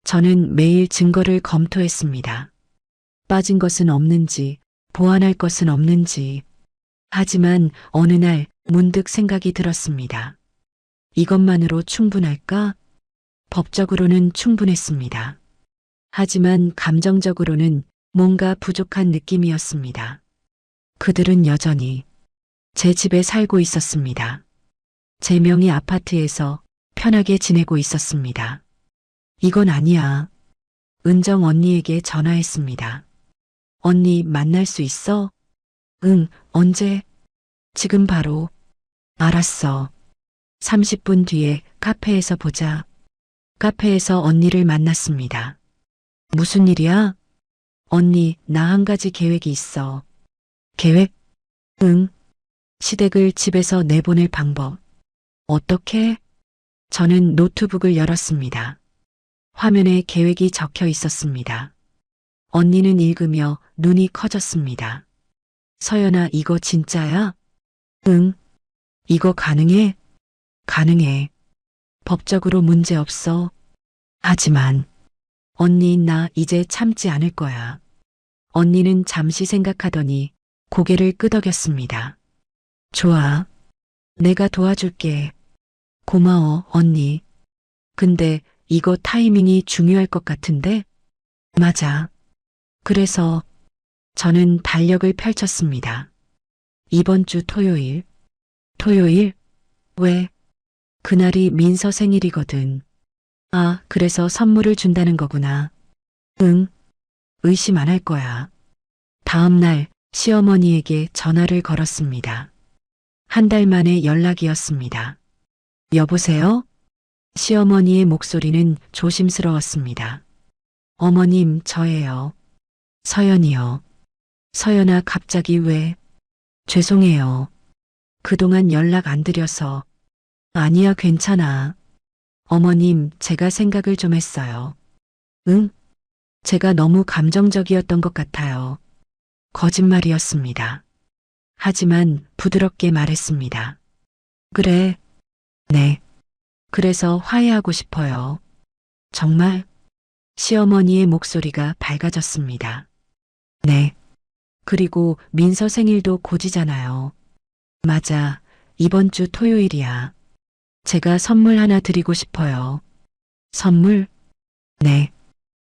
저는 매일 증거를 검토했습니다. 빠진 것은 없는지, 보완할 것은 없는지. 하지만 어느 날 문득 생각이 들었습니다. 이것만으로 충분할까? 법적으로는 충분했습니다. 하지만 감정적으로는 뭔가 부족한 느낌이었습니다. 그들은 여전히 제 집에 살고 있었습니다. 제 명의 아파트에서 편하게 지내고 있었습니다. 이건 아니야. 은정 언니에게 전화했습니다. 언니 만날 수 있어? 응, 언제? 지금 바로. 알았어. 30분 뒤에 카페에서 보자. 카페에서 언니를 만났습니다. 무슨 일이야? 언니, 나 한 가지 계획이 있어. 계획? 응. 시댁을 집에서 내보낼 방법. 어떻게? 저는 노트북을 열었습니다. 화면에 계획이 적혀 있었습니다. 언니는 읽으며 눈이 커졌습니다. 서연아, 이거 진짜야? 응. 이거 가능해? 가능해. 법적으로 문제 없어. 하지만 언니, 나 이제 참지 않을 거야. 언니는 잠시 생각하더니 고개를 끄덕였습니다. 좋아. 내가 도와줄게. 고마워, 언니. 근데 이거 타이밍이 중요할 것 같은데? 맞아. 그래서 저는 달력을 펼쳤습니다. 이번 주 토요일. 토요일? 왜? 그날이 민서 생일이거든. 아, 그래서 선물을 준다는 거구나. 응. 의심 안 할 거야. 다음 날 시어머니에게 전화를 걸었습니다. 한 달 만에 연락이었습니다. 여보세요? 시어머니의 목소리는 조심스러웠습니다. 어머님, 저예요. 서연이요. 서연아, 갑자기 왜? 죄송해요. 그동안 연락 안 드려서. 아니야, 괜찮아. 어머님, 제가 생각을 좀 했어요. 응? 제가 너무 감정적이었던 것 같아요. 거짓말이었습니다. 하지만 부드럽게 말했습니다. 그래. 네. 그래서 화해하고 싶어요. 정말? 시어머니의 목소리가 밝아졌습니다. 네. 그리고 민서 생일도 곧이잖아요. 맞아. 이번 주 토요일이야. 제가 선물 하나 드리고 싶어요. 선물? 네.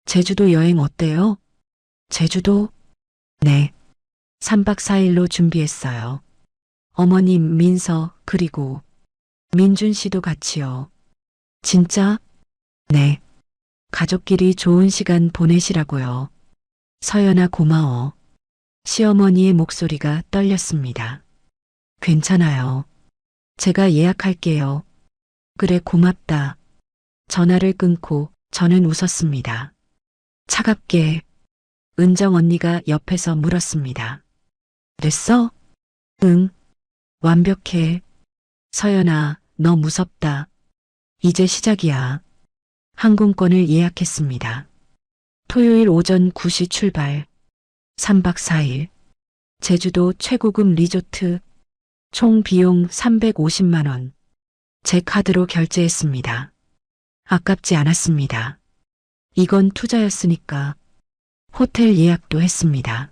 제주도 여행 어때요? 제주도? 네. 3박 4일로 준비했어요. 어머님, 민서, 그리고 민준 씨도 같이요. 진짜? 네. 가족끼리 좋은 시간 보내시라고요. 서연아, 고마워. 시어머니의 목소리가 떨렸습니다. 괜찮아요. 제가 예약할게요. 그래, 고맙다. 전화를 끊고 저는 웃었습니다. 차갑게. 은정 언니가 옆에서 물었습니다. 됐어? 응. 완벽해. 서연아, 너 무섭다. 이제 시작이야. 항공권을 예약했습니다. 토요일 오전 9시 출발. 3박 4일. 제주도 최고급 리조트. 총 비용 350만 원. 제 카드로 결제했습니다. 아깝지 않았습니다. 이건 투자였으니까. 호텔 예약도 했습니다.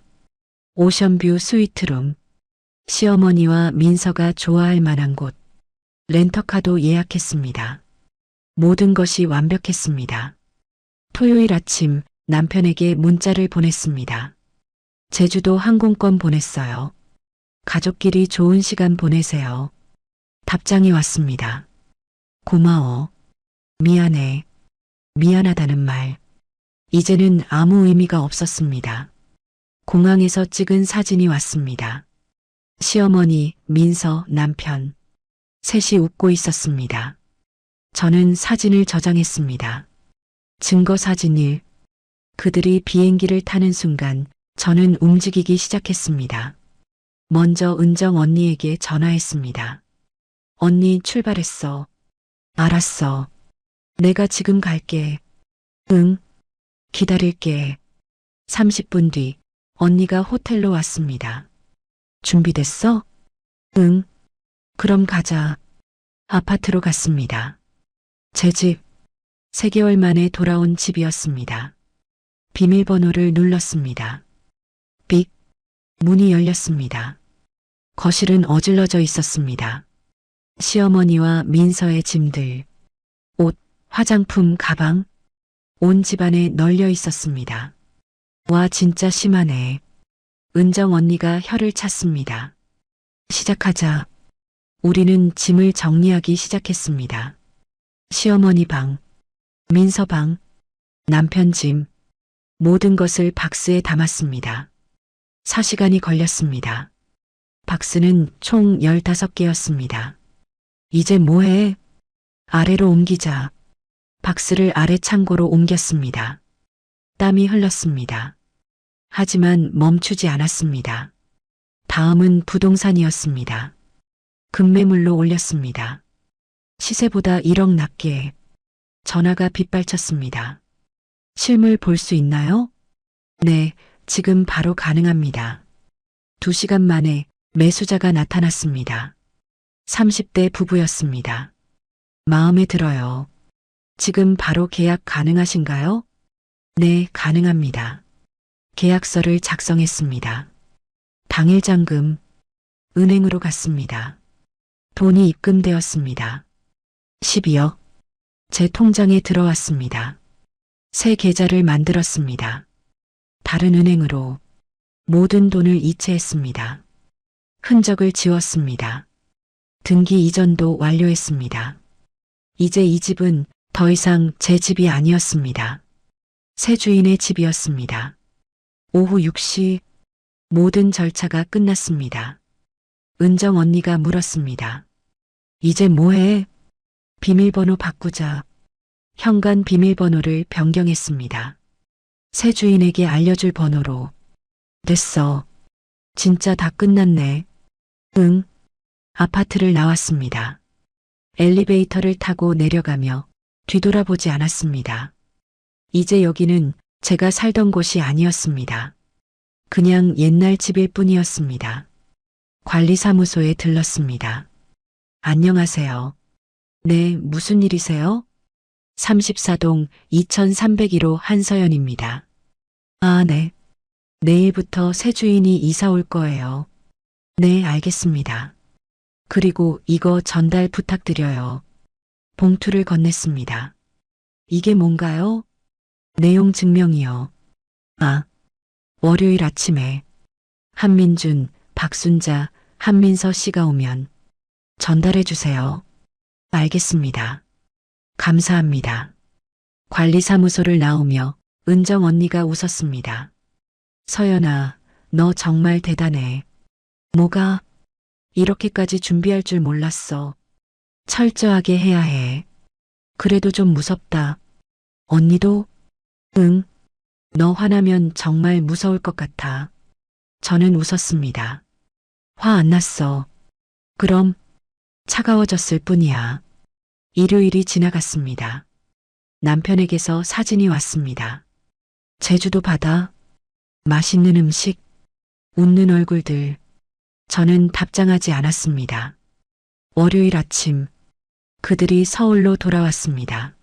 오션뷰 스위트룸. 시어머니와 민서가 좋아할 만한 곳. 렌터카도 예약했습니다. 모든 것이 완벽했습니다. 토요일 아침 남편에게 문자를 보냈습니다. 제주도 항공권 보냈어요. 가족끼리 좋은 시간 보내세요. 답장이 왔습니다. 고마워. 미안해. 미안하다는 말. 이제는 아무 의미가 없었습니다. 공항에서 찍은 사진이 왔습니다. 시어머니, 민서, 남편. 셋이 웃고 있었습니다. 저는 사진을 저장했습니다. 증거 사진 1. 그들이 비행기를 타는 순간 저는 움직이기 시작했습니다. 먼저 은정 언니에게 전화했습니다. 언니, 출발했어. 알았어. 내가 지금 갈게. 응. 기다릴게. 30분 뒤 언니가 호텔로 왔습니다. 준비됐어? 응, 그럼 가자. 아파트로 갔습니다. 제 집, 3개월 만에 돌아온 집이었습니다. 비밀번호를 눌렀습니다. 삑, 문이 열렸습니다. 거실은 어질러져 있었습니다. 시어머니와 민서의 짐들, 옷, 화장품, 가방, 온 집안에 널려 있었습니다. 와, 진짜 심하네. 은정 언니가 혀를 찼습니다. 시작하자. 우리는 짐을 정리하기 시작했습니다. 시어머니 방, 민서 방, 남편 짐, 모든 것을 박스에 담았습니다. 4시간이 걸렸습니다. 박스는 총 15개였습니다. 이제 뭐해? 아래로 옮기자. 박스를 아래 창고로 옮겼습니다. 땀이 흘렀습니다. 하지만 멈추지 않았습니다. 다음은 부동산이었습니다. 급매물로 올렸습니다. 시세보다 1억 낮게. 전화가 빗발쳤습니다. 실물 볼 수 있나요? 네, 지금 바로 가능합니다. 2시간 만에 매수자가 나타났습니다. 30대 부부였습니다. 마음에 들어요. 지금 바로 계약 가능하신가요? 네, 가능합니다. 계약서를 작성했습니다. 당일 잔금, 은행으로 갔습니다. 돈이 입금되었습니다. 12억. 제 통장에 들어왔습니다. 새 계좌를 만들었습니다. 다른 은행으로 모든 돈을 이체했습니다. 흔적을 지웠습니다. 등기 이전도 완료했습니다. 이제 이 집은 더 이상 제 집이 아니었습니다. 새 주인의 집이었습니다. 오후 6시 모든 절차가 끝났습니다. 은정 언니가 물었습니다. 이제 뭐해? 비밀번호 바꾸자. 현관 비밀번호를 변경했습니다. 새 주인에게 알려줄 번호로. 됐어. 진짜 다 끝났네. 응. 아파트를 나왔습니다. 엘리베이터를 타고 내려가며 뒤돌아보지 않았습니다. 이제 여기는 제가 살던 곳이 아니었습니다. 그냥 옛날 집일 뿐이었습니다. 관리사무소에 들렀습니다. 안녕하세요. 네, 무슨 일이세요? 34동 2301호 한서연입니다. 아, 네. 내일부터 새 주인이 이사 올 거예요. 네, 알겠습니다. 그리고 이거 전달 부탁드려요. 봉투를 건넸습니다. 이게 뭔가요? 내용 증명이요. 아, 월요일 아침에 한민준, 박순자, 한민서 씨가 오면 전달해 주세요. 알겠습니다. 감사합니다. 관리사무소를 나오며 은정 언니가 웃었습니다. 서연아, 너 정말 대단해. 뭐가? 이렇게까지 준비할 줄 몰랐어. 철저하게 해야 해. 그래도 좀 무섭다. 언니도? 응. 너 화나면 정말 무서울 것 같아. 저는 웃었습니다. 화 안 났어. 그럼 차가워졌을 뿐이야. 일요일이 지나갔습니다. 남편에게서 사진이 왔습니다. 제주도 바다, 맛있는 음식, 웃는 얼굴들. 저는 답장하지 않았습니다. 월요일 아침, 그들이 서울로 돌아왔습니다.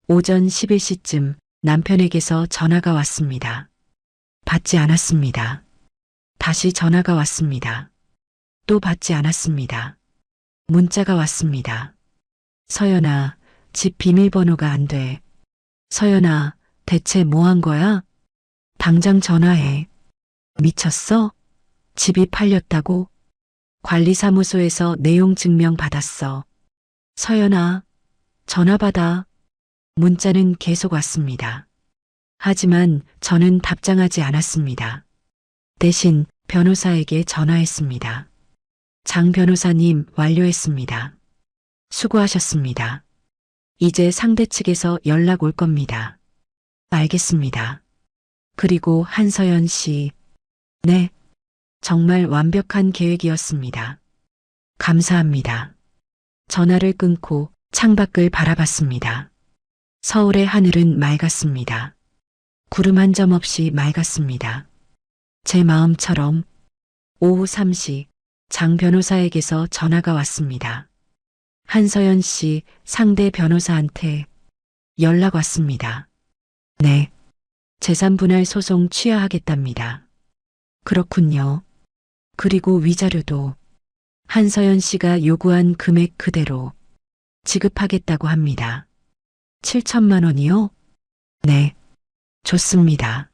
오전 11시쯤 남편에게서 전화가 왔습니다. 받지 않았습니다. 다시 전화가 왔습니다. 또 받지 않았습니다. 문자가 왔습니다. 서연아, 집 비밀번호가 안 돼. 서연아, 대체 뭐 한 거야? 당장 전화해. 미쳤어? 집이 팔렸다고? 관리사무소에서 내용 증명 받았어. 서연아, 전화 받아. 문자는 계속 왔습니다. 하지만 저는 답장하지 않았습니다. 대신 변호사에게 전화했습니다. 장 변호사님, 완료했습니다. 수고하셨습니다. 이제 상대 측에서 연락 올 겁니다. 알겠습니다. 그리고 한서연 씨. 네. 정말 완벽한 계획이었습니다. 감사합니다. 전화를 끊고 창밖을 바라봤습니다. 서울의 하늘은 맑았습니다. 구름 한 점 없이 맑았습니다. 제 마음처럼. 오후 3시 장 변호사에게서 전화가 왔습니다. 한서연 씨 상대 변호사한테 연락 왔습니다. 네. 재산분할 소송 취하하겠답니다. 그렇군요. 그리고 위자료도 한서연 씨가 요구한 금액 그대로 지급하겠다고 합니다. 7천만 원이요? 네. 좋습니다.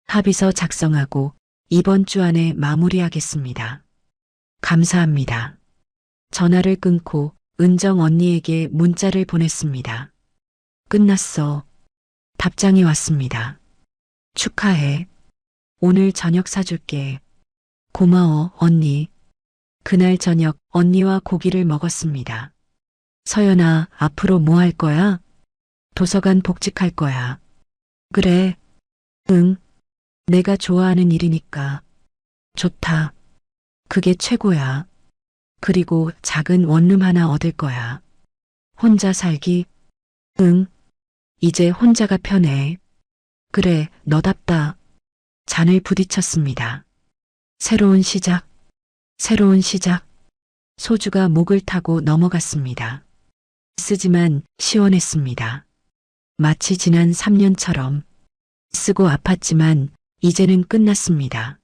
합의서 작성하고 이번 주 안에 마무리하겠습니다. 감사합니다. 전화를 끊고 은정 언니에게 문자를 보냈습니다. 끝났어. 답장이 왔습니다. 축하해. 오늘 저녁 사줄게. 고마워, 언니. 그날 저녁 언니와 고기를 먹었습니다. 서연아, 앞으로 뭐 할 거야? 도서관 복직할 거야. 그래. 응. 내가 좋아하는 일이니까. 좋다. 그게 최고야. 그리고 작은 원룸 하나 얻을 거야. 혼자 살기? 응. 이제 혼자가 편해. 그래, 너답다. 잔을 부딪혔습니다. 새로운 시작. 새로운 시작. 소주가 목을 타고 넘어갔습니다. 쓰지만 시원했습니다. 마치 지난 3년처럼 쓰고 아팠지만 이제는 끝났습니다.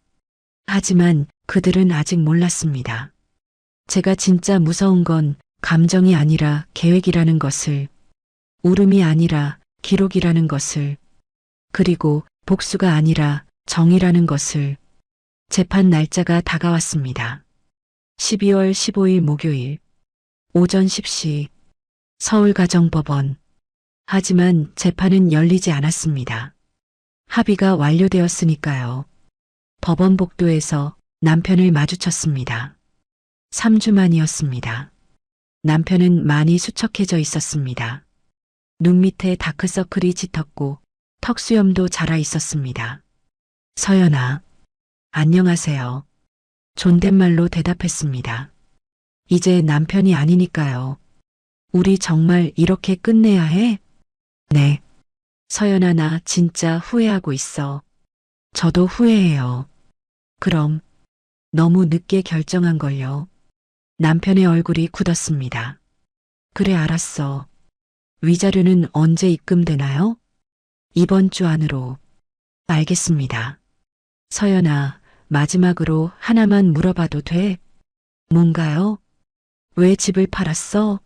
하지만 그들은 아직 몰랐습니다. 제가 진짜 무서운 건 감정이 아니라 계획이라는 것을, 울음이 아니라 기록이라는 것을, 그리고 복수가 아니라 정의라는 것을. 재판 날짜가 다가왔습니다. 12월 15일 목요일 오전 10시 서울가정법원. 하지만 재판은 열리지 않았습니다. 합의가 완료되었으니까요. 법원 복도에서 남편을 마주쳤습니다. 3주 만이었습니다. 남편은 많이 수척해져 있었습니다. 눈 밑에 다크서클이 짙었고 턱수염도 자라 있었습니다. 서연아, 안녕하세요. 존댓말로 대답했습니다. 이제 남편이 아니니까요. 우리 정말 이렇게 끝내야 해? 네. 서연아, 나 진짜 후회하고 있어. 저도 후회해요. 그럼 너무 늦게 결정한 걸요. 남편의 얼굴이 굳었습니다. 그래, 알았어. 위자료는 언제 입금되나요? 이번 주 안으로. 알겠습니다. 서연아, 마지막으로 하나만 물어봐도 돼? 뭔가요? 왜 집을 팔았어?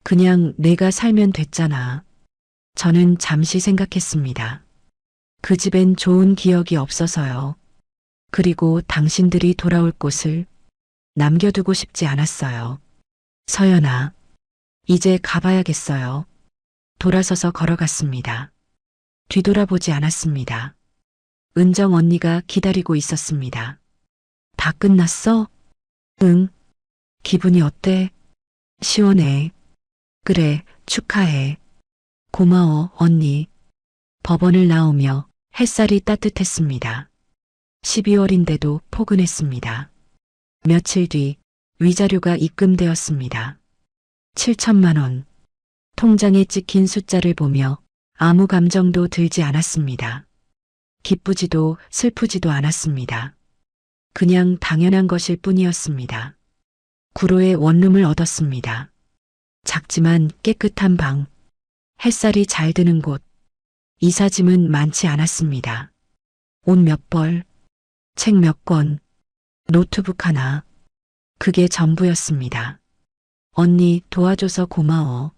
그냥 내가 살면 됐잖아. 저는 잠시 생각했습니다. 그 집엔 좋은 기억이 없어서요. 그리고 당신들이 돌아올 곳을 남겨두고 싶지 않았어요. 서연아, 이제 가봐야겠어요. 돌아서서 걸어갔습니다. 뒤돌아보지 않았습니다. 은정 언니가 기다리고 있었습니다. 다 끝났어? 응. 기분이 어때? 시원해. 그래, 축하해. 고마워, 언니. 법원을 나오며 햇살이 따뜻했습니다. 12월인데도 포근했습니다. 며칠 뒤 위자료가 입금되었습니다. 7천만 원. 통장에 찍힌 숫자를 보며 아무 감정도 들지 않았습니다. 기쁘지도 슬프지도 않았습니다. 그냥 당연한 것일 뿐이었습니다. 구로의 원룸을 얻었습니다. 작지만 깨끗한 방, 햇살이 잘 드는 곳, 이삿짐은 많지 않았습니다. 옷 몇 벌, 책 몇 권, 노트북 하나, 그게 전부였습니다. 언니 도와줘서 고마워.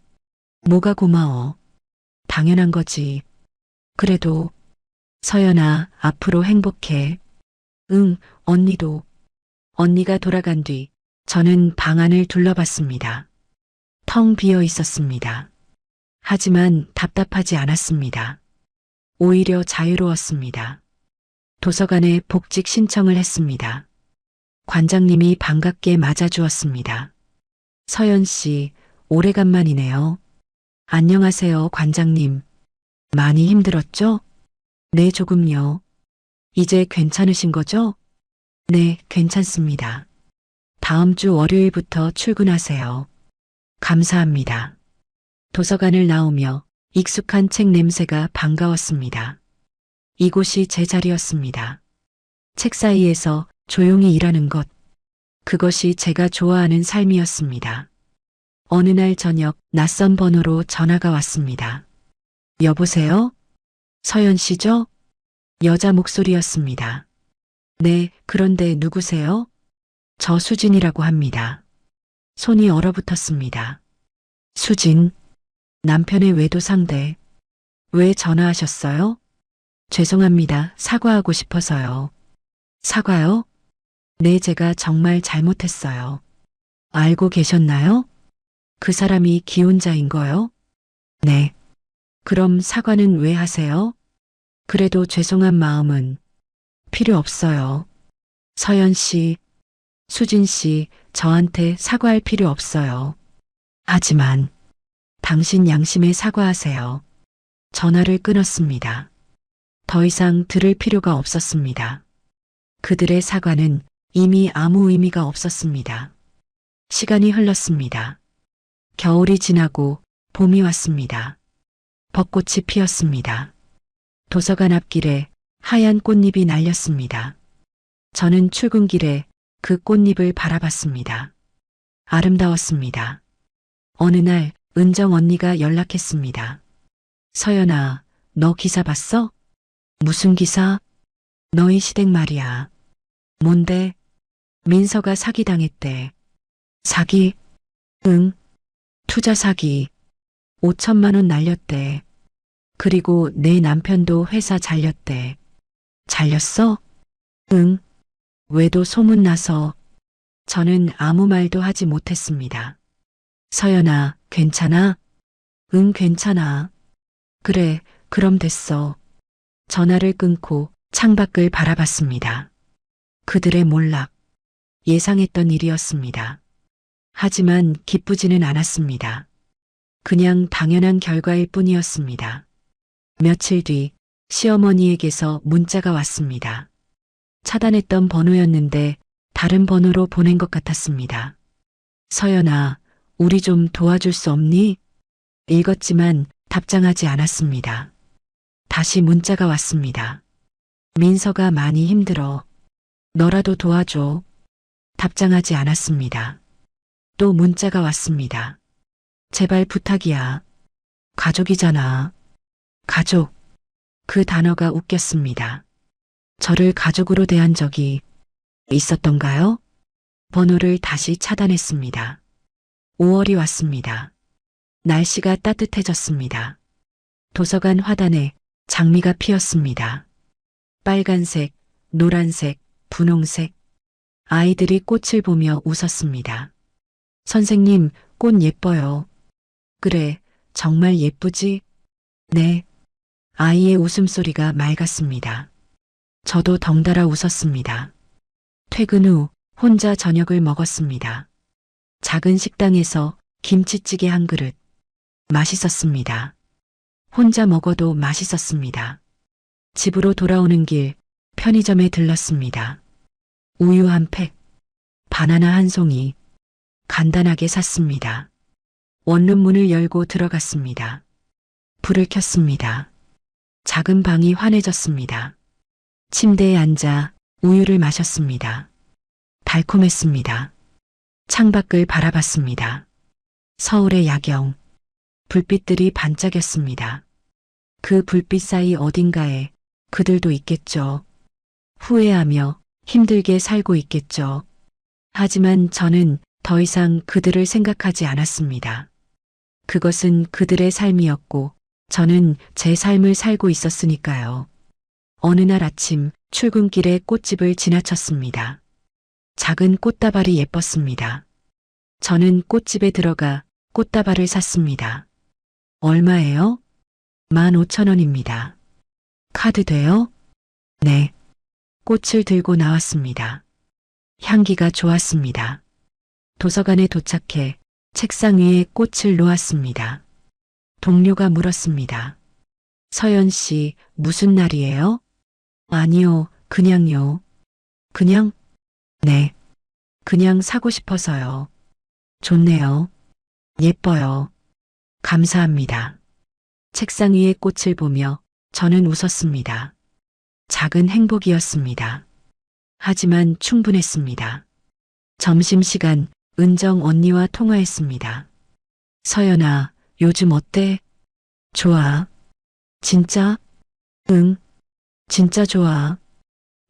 뭐가 고마워? 당연한 거지. 그래도 서연아, 앞으로 행복해. 응, 언니도. 언니가 돌아간 뒤 저는 방 안을 둘러봤습니다. 텅 비어 있었습니다. 하지만 답답하지 않았습니다. 오히려 자유로웠습니다. 도서관에 복직 신청을 했습니다. 관장님이 반갑게 맞아주었습니다. 서연 씨, 오래간만이네요. 안녕하세요, 관장님. 많이 힘들었죠? 네, 조금요. 이제 괜찮으신 거죠? 네, 괜찮습니다. 다음 주 월요일부터 출근하세요. 감사합니다. 도서관을 나오며 익숙한 책 냄새가 반가웠습니다. 이곳이 제 자리였습니다. 책 사이에서 조용히 일하는 것, 그것이 제가 좋아하는 삶이었습니다. 어느 날 저녁 낯선 번호로 전화가 왔습니다. 여보세요? 서연 씨죠? 여자 목소리였습니다. 네, 그런데 누구세요? 저 수진이라고 합니다. 손이 얼어붙었습니다. 수진, 남편의 외도 상대. 왜 전화하셨어요? 죄송합니다. 사과하고 싶어서요. 사과요? 네, 제가 정말 잘못했어요. 알고 계셨나요? 그 사람이 기혼자인 거요? 네. 그럼 사과는 왜 하세요? 그래도 죄송한 마음은 필요 없어요. 서연 씨, 수진 씨, 저한테 사과할 필요 없어요. 하지만 당신 양심에 사과하세요. 전화를 끊었습니다. 더 이상 들을 필요가 없었습니다. 그들의 사과는 이미 아무 의미가 없었습니다. 시간이 흘렀습니다. 겨울이 지나고 봄이 왔습니다. 벚꽃이 피었습니다. 도서관 앞길에 하얀 꽃잎이 날렸습니다. 저는 출근길에 그 꽃잎을 바라봤습니다. 아름다웠습니다. 어느 날 은정 언니가 연락했습니다. 서연아, 너 기사 봤어? 무슨 기사? 너희 시댁 말이야. 뭔데? 민서가 사기당했대. 사기? 응. 투자 사기. 5천만 원 날렸대. 그리고 내 남편도 회사 잘렸대. 잘렸어? 응. 외도 소문나서 저는 아무 말도 하지 못했습니다. 서연아, 괜찮아? 응, 괜찮아. 그래, 그럼 됐어. 전화를 끊고 창밖을 바라봤습니다. 그들의 몰락. 예상했던 일이었습니다. 하지만 기쁘지는 않았습니다. 그냥 당연한 결과일 뿐이었습니다. 며칠 뒤 시어머니에게서 문자가 왔습니다. 차단했던 번호였는데 다른 번호로 보낸 것 같았습니다. 서연아, 우리 좀 도와줄 수 없니? 읽었지만 답장하지 않았습니다. 다시 문자가 왔습니다. 민서가 많이 힘들어. 너라도 도와줘. 답장하지 않았습니다. 또 문자가 왔습니다. 제발 부탁이야. 가족이잖아. 가족. 그 단어가 웃겼습니다. 저를 가족으로 대한 적이 있었던가요? 번호를 다시 차단했습니다. 5월이 왔습니다. 날씨가 따뜻해졌습니다. 도서관 화단에 장미가 피었습니다. 빨간색, 노란색, 분홍색. 아이들이 꽃을 보며 웃었습니다. 선생님, 꽃 예뻐요. 그래, 정말 예쁘지? 네. 아이의 웃음소리가 맑았습니다. 저도 덩달아 웃었습니다. 퇴근 후 혼자 저녁을 먹었습니다. 작은 식당에서 김치찌개 한 그릇. 맛있었습니다. 혼자 먹어도 맛있었습니다. 집으로 돌아오는 길 편의점에 들렀습니다. 우유 한 팩, 바나나 한 송이. 간단하게 샀습니다. 원룸문을 열고 들어갔습니다. 불을 켰습니다. 작은 방이 환해졌습니다. 침대에 앉아 우유를 마셨습니다. 달콤했습니다. 창밖을 바라봤습니다. 서울의 야경, 불빛들이 반짝였습니다. 그 불빛 사이 어딘가에 그들도 있겠죠. 후회하며 힘들게 살고 있겠죠. 하지만 저는 더 이상 그들을 생각하지 않았습니다. 그것은 그들의 삶이었고 저는 제 삶을 살고 있었으니까요. 어느 날 아침 출근길에 꽃집을 지나쳤습니다. 작은 꽃다발이 예뻤습니다. 저는 꽃집에 들어가 꽃다발을 샀습니다. 얼마예요? 15,000원입니다. 카드 돼요? 네. 꽃을 들고 나왔습니다. 향기가 좋았습니다. 도서관에 도착해 책상 위에 꽃을 놓았습니다. 동료가 물었습니다. 서연 씨, 무슨 날이에요? 아니요, 그냥요. 그냥? 네. 그냥 사고 싶어서요. 좋네요. 예뻐요. 감사합니다. 책상 위에 꽃을 보며 저는 웃었습니다. 작은 행복이었습니다. 하지만 충분했습니다. 점심시간 은정 언니와 통화했습니다. 서연아, 요즘 어때? 좋아. 진짜? 응, 진짜 좋아.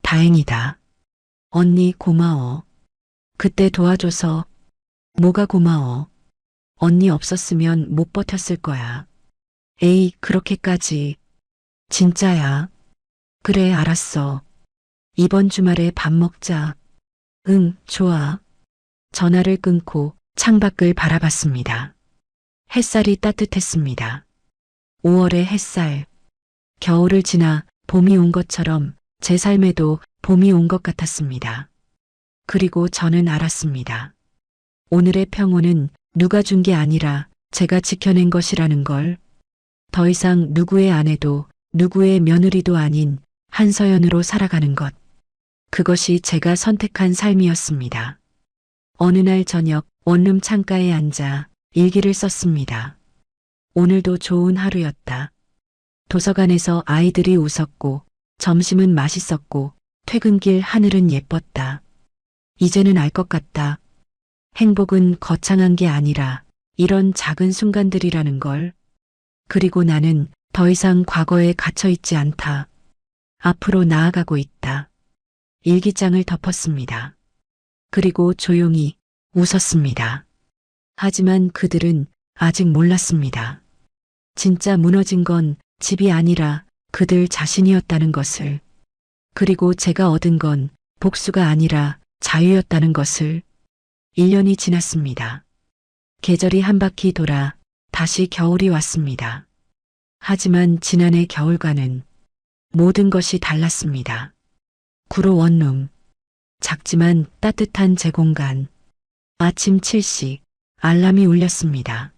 다행이다. 언니 고마워. 그때 도와줘서. 뭐가 고마워. 언니 없었으면 못 버텼을 거야. 에이, 그렇게까지. 진짜야. 그래, 알았어. 이번 주말에 밥 먹자. 응, 좋아. 전화를 끊고 창밖을 바라봤습니다. 햇살이 따뜻했습니다. 5월의 햇살. 겨울을 지나 봄이 온 것처럼 제 삶에도 봄이 온 것 같았습니다. 그리고 저는 알았습니다. 오늘의 평온은 누가 준 게 아니라 제가 지켜낸 것이라는 걸. 더 이상 누구의 아내도 누구의 며느리도 아닌 한서연으로 살아가는 것. 그것이 제가 선택한 삶이었습니다. 어느 날 저녁 원룸 창가에 앉아 일기를 썼습니다. 오늘도 좋은 하루였다. 도서관에서 아이들이 웃었고 점심은 맛있었고 퇴근길 하늘은 예뻤다. 이제는 알 것 같다. 행복은 거창한 게 아니라 이런 작은 순간들이라는 걸. 그리고 나는 더 이상 과거에 갇혀 있지 않다. 앞으로 나아가고 있다. 일기장을 덮었습니다. 그리고 조용히 웃었습니다. 하지만 그들은 아직 몰랐습니다. 진짜 무너진 건 집이 아니라 그들 자신이었다는 것을. 그리고 제가 얻은 건 복수가 아니라 자유였다는 것을. 1년이 지났습니다. 계절이 한 바퀴 돌아 다시 겨울이 왔습니다. 하지만 지난해 겨울과는 모든 것이 달랐습니다. 구로 원룸. 작지만 따뜻한 제 공간. 아침 7시 알람이 울렸습니다.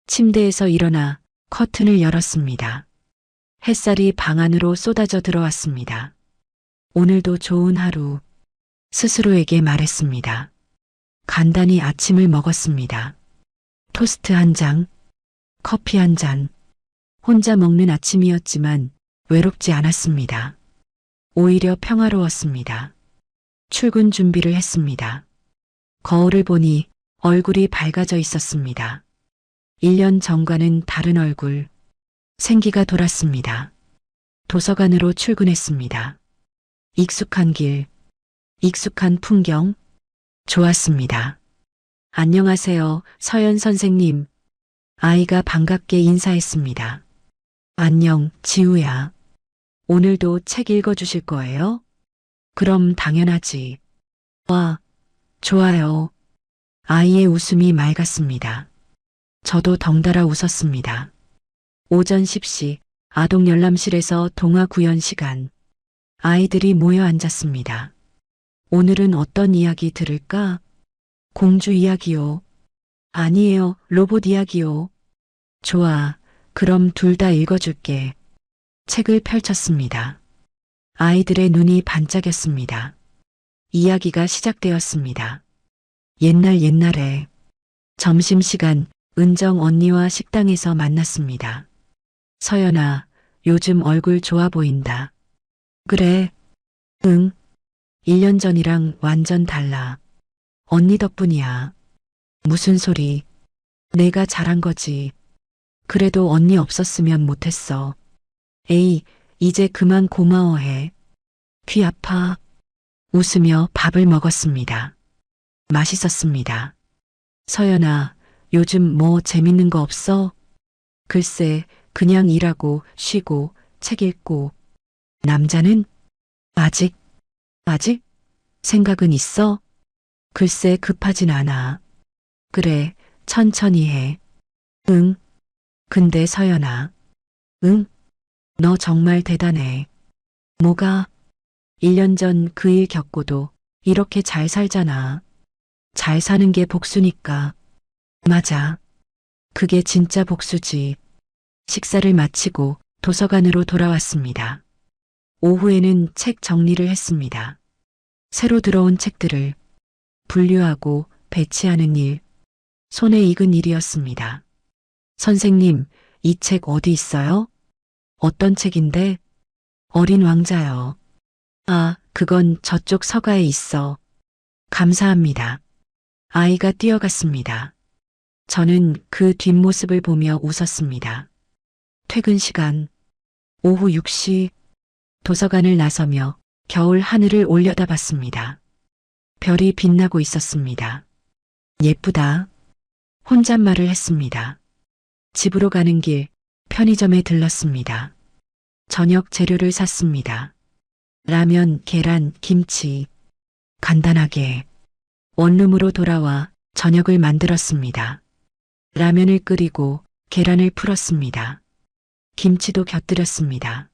침대에서 일어나 커튼을 열었습니다. 햇살이 방 안으로 쏟아져 들어왔습니다. 오늘도 좋은 하루. 스스로에게 말했습니다. 간단히 아침을 먹었습니다. 토스트 한 장, 커피 한 잔. 혼자 먹는 아침이었지만 외롭지 않았습니다. 오히려 평화로웠습니다. 출근 준비를 했습니다. 거울을 보니 얼굴이 밝아져 있었습니다. 1년 전과는 다른 얼굴. 생기가 돌았습니다. 도서관으로 출근했습니다. 익숙한 길, 익숙한 풍경. 좋았습니다. 안녕하세요, 서연 선생님. 아이가 반갑게 인사했습니다. 안녕, 지우야. 오늘도 책 읽어주실 거예요? 그럼 당연하지. 와, 좋아요. 아이의 웃음이 맑았습니다. 저도 덩달아 웃었습니다. 오전 10시 아동 열람실에서 동화 구연 시간. 아이들이 모여 앉았습니다. 오늘은 어떤 이야기 들을까? 공주 이야기요. 아니에요, 로봇 이야기요. 좋아, 그럼 둘 다 읽어줄게. 책을 펼쳤습니다. 아이들의 눈이 반짝였습니다. 이야기가 시작되었습니다. 옛날에 점심시간 은정 언니와 식당에서 만났습니다. 서연아, 요즘 얼굴 좋아 보인다. 그래. 응. 1년 전이랑 완전 달라. 언니 덕분이야. 무슨 소리. 내가 잘한 거지. 그래도 언니 없었으면 못했어. 에이, 이제 그만 고마워해. 귀 아파. 웃으며 밥을 먹었습니다. 맛있었습니다. 서연아, 요즘 뭐 재밌는 거 없어? 글쎄, 그냥 일하고 쉬고 책 읽고. 남자는? 아직? 생각은 있어? 글쎄, 급하진 않아. 그래, 천천히 해. 응. 근데 서연아. 응? 너 정말 대단해. 뭐가? 1년 전 그 일 겪고도 이렇게 잘 살잖아. 잘 사는 게 복수니까. 맞아. 그게 진짜 복수지. 식사를 마치고 도서관으로 돌아왔습니다. 오후에는 책 정리를 했습니다. 새로 들어온 책들을 분류하고 배치하는 일. 손에 익은 일이었습니다. 선생님, 이 책 어디 있어요? 어떤 책인데? 어린 왕자요. 아, 그건 저쪽 서가에 있어. 감사합니다. 아이가 뛰어갔습니다. 저는 그 뒷모습을 보며 웃었습니다. 퇴근 시간, 오후 6시, 도서관을 나서며 겨울 하늘을 올려다봤습니다. 별이 빛나고 있었습니다. 예쁘다. 혼잣말을 했습니다. 집으로 가는 길 편의점에 들렀습니다. 저녁 재료를 샀습니다. 라면, 계란, 김치. 간단하게 원룸으로 돌아와 저녁을 만들었습니다. 라면을 끓이고 계란을 풀었습니다. 김치도 곁들였습니다.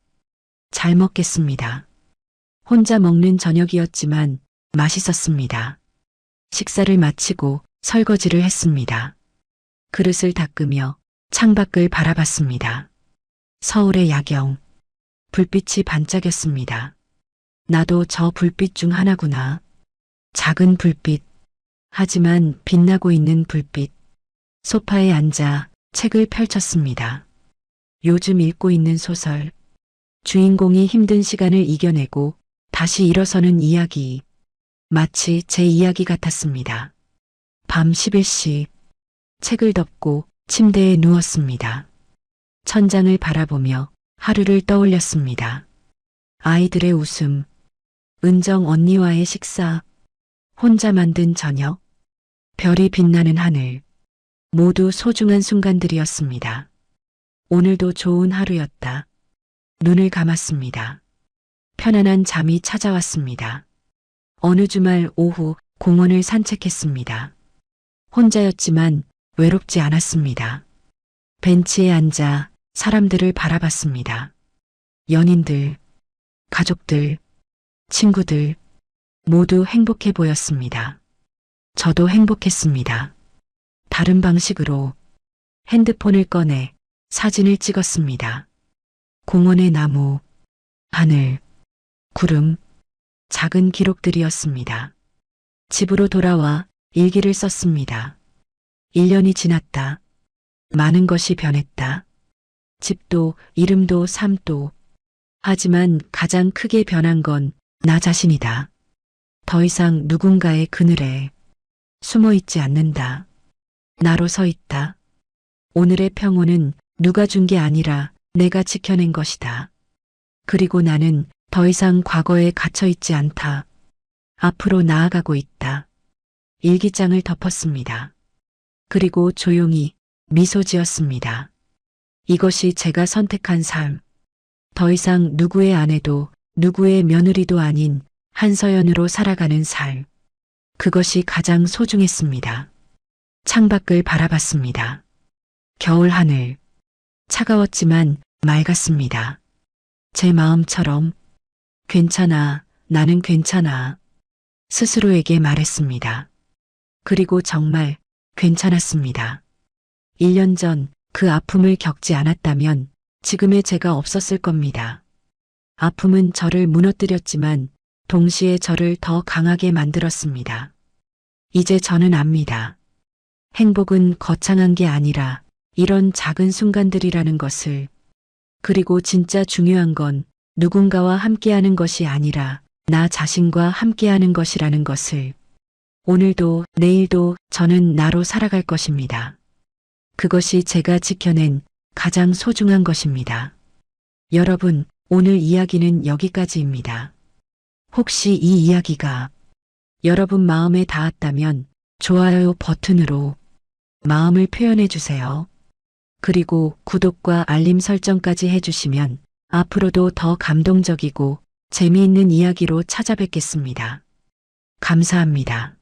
잘 먹겠습니다. 혼자 먹는 저녁이었지만 맛있었습니다. 식사를 마치고 설거지를 했습니다. 그릇을 닦으며 창밖을 바라봤습니다. 서울의 야경, 불빛이 반짝였습니다. 나도 저 불빛 중 하나구나. 작은 불빛, 하지만 빛나고 있는 불빛. 소파에 앉아 책을 펼쳤습니다. 요즘 읽고 있는 소설. 주인공이 힘든 시간을 이겨내고 다시 일어서는 이야기. 마치 제 이야기 같았습니다. 밤 11시, 책을 덮고 침대에 누웠습니다. 천장을 바라보며 하루를 떠올렸습니다. 아이들의 웃음, 은정 언니와의 식사, 혼자 만든 저녁, 별이 빛나는 하늘, 모두 소중한 순간들이었습니다. 오늘도 좋은 하루였다. 눈을 감았습니다. 편안한 잠이 찾아왔습니다. 어느 주말 오후 공원을 산책했습니다. 혼자였지만 외롭지 않았습니다. 벤치에 앉아 사람들을 바라봤습니다. 연인들, 가족들, 친구들 모두 행복해 보였습니다. 저도 행복했습니다. 다른 방식으로 핸드폰을 꺼내 사진을 찍었습니다. 공원의 나무, 하늘, 구름, 작은 기록들이었습니다. 집으로 돌아와 일기를 썼습니다. 1년이 지났다. 많은 것이 변했다. 집도, 이름도, 삶도. 하지만 가장 크게 변한 건 나 자신이다. 더 이상 누군가의 그늘에 숨어 있지 않는다. 나로 서 있다. 오늘의 평온은 누가 준 게 아니라 내가 지켜낸 것이다. 그리고 나는 더 이상 과거에 갇혀 있지 않다. 앞으로 나아가고 있다. 일기장을 덮었습니다. 그리고 조용히 미소 지었습니다. 이것이 제가 선택한 삶. 더 이상 누구의 아내도 누구의 며느리도 아닌 한서연으로 살아가는 삶. 그것이 가장 소중했습니다. 창밖을 바라봤습니다. 겨울 하늘. 차가웠지만 맑았습니다. 제 마음처럼 괜찮아, 나는 괜찮아. 스스로에게 말했습니다. 그리고 정말 괜찮았습니다. 1년 전 그 아픔을 겪지 않았다면 지금의 제가 없었을 겁니다. 아픔은 저를 무너뜨렸지만 동시에 저를 더 강하게 만들었습니다. 이제 저는 압니다. 행복은 거창한 게 아니라 이런 작은 순간들이라는 것을. 그리고 진짜 중요한 건 누군가와 함께하는 것이 아니라 나 자신과 함께하는 것이라는 것을. 오늘도 내일도 저는 나로 살아갈 것입니다. 그것이 제가 지켜낸 가장 소중한 것입니다. 여러분, 오늘 이야기는 여기까지입니다. 혹시 이 이야기가 여러분 마음에 닿았다면 좋아요 버튼으로 마음을 표현해 주세요. 그리고 구독과 알림 설정까지 해주시면 앞으로도 더 감동적이고 재미있는 이야기로 찾아뵙겠습니다. 감사합니다.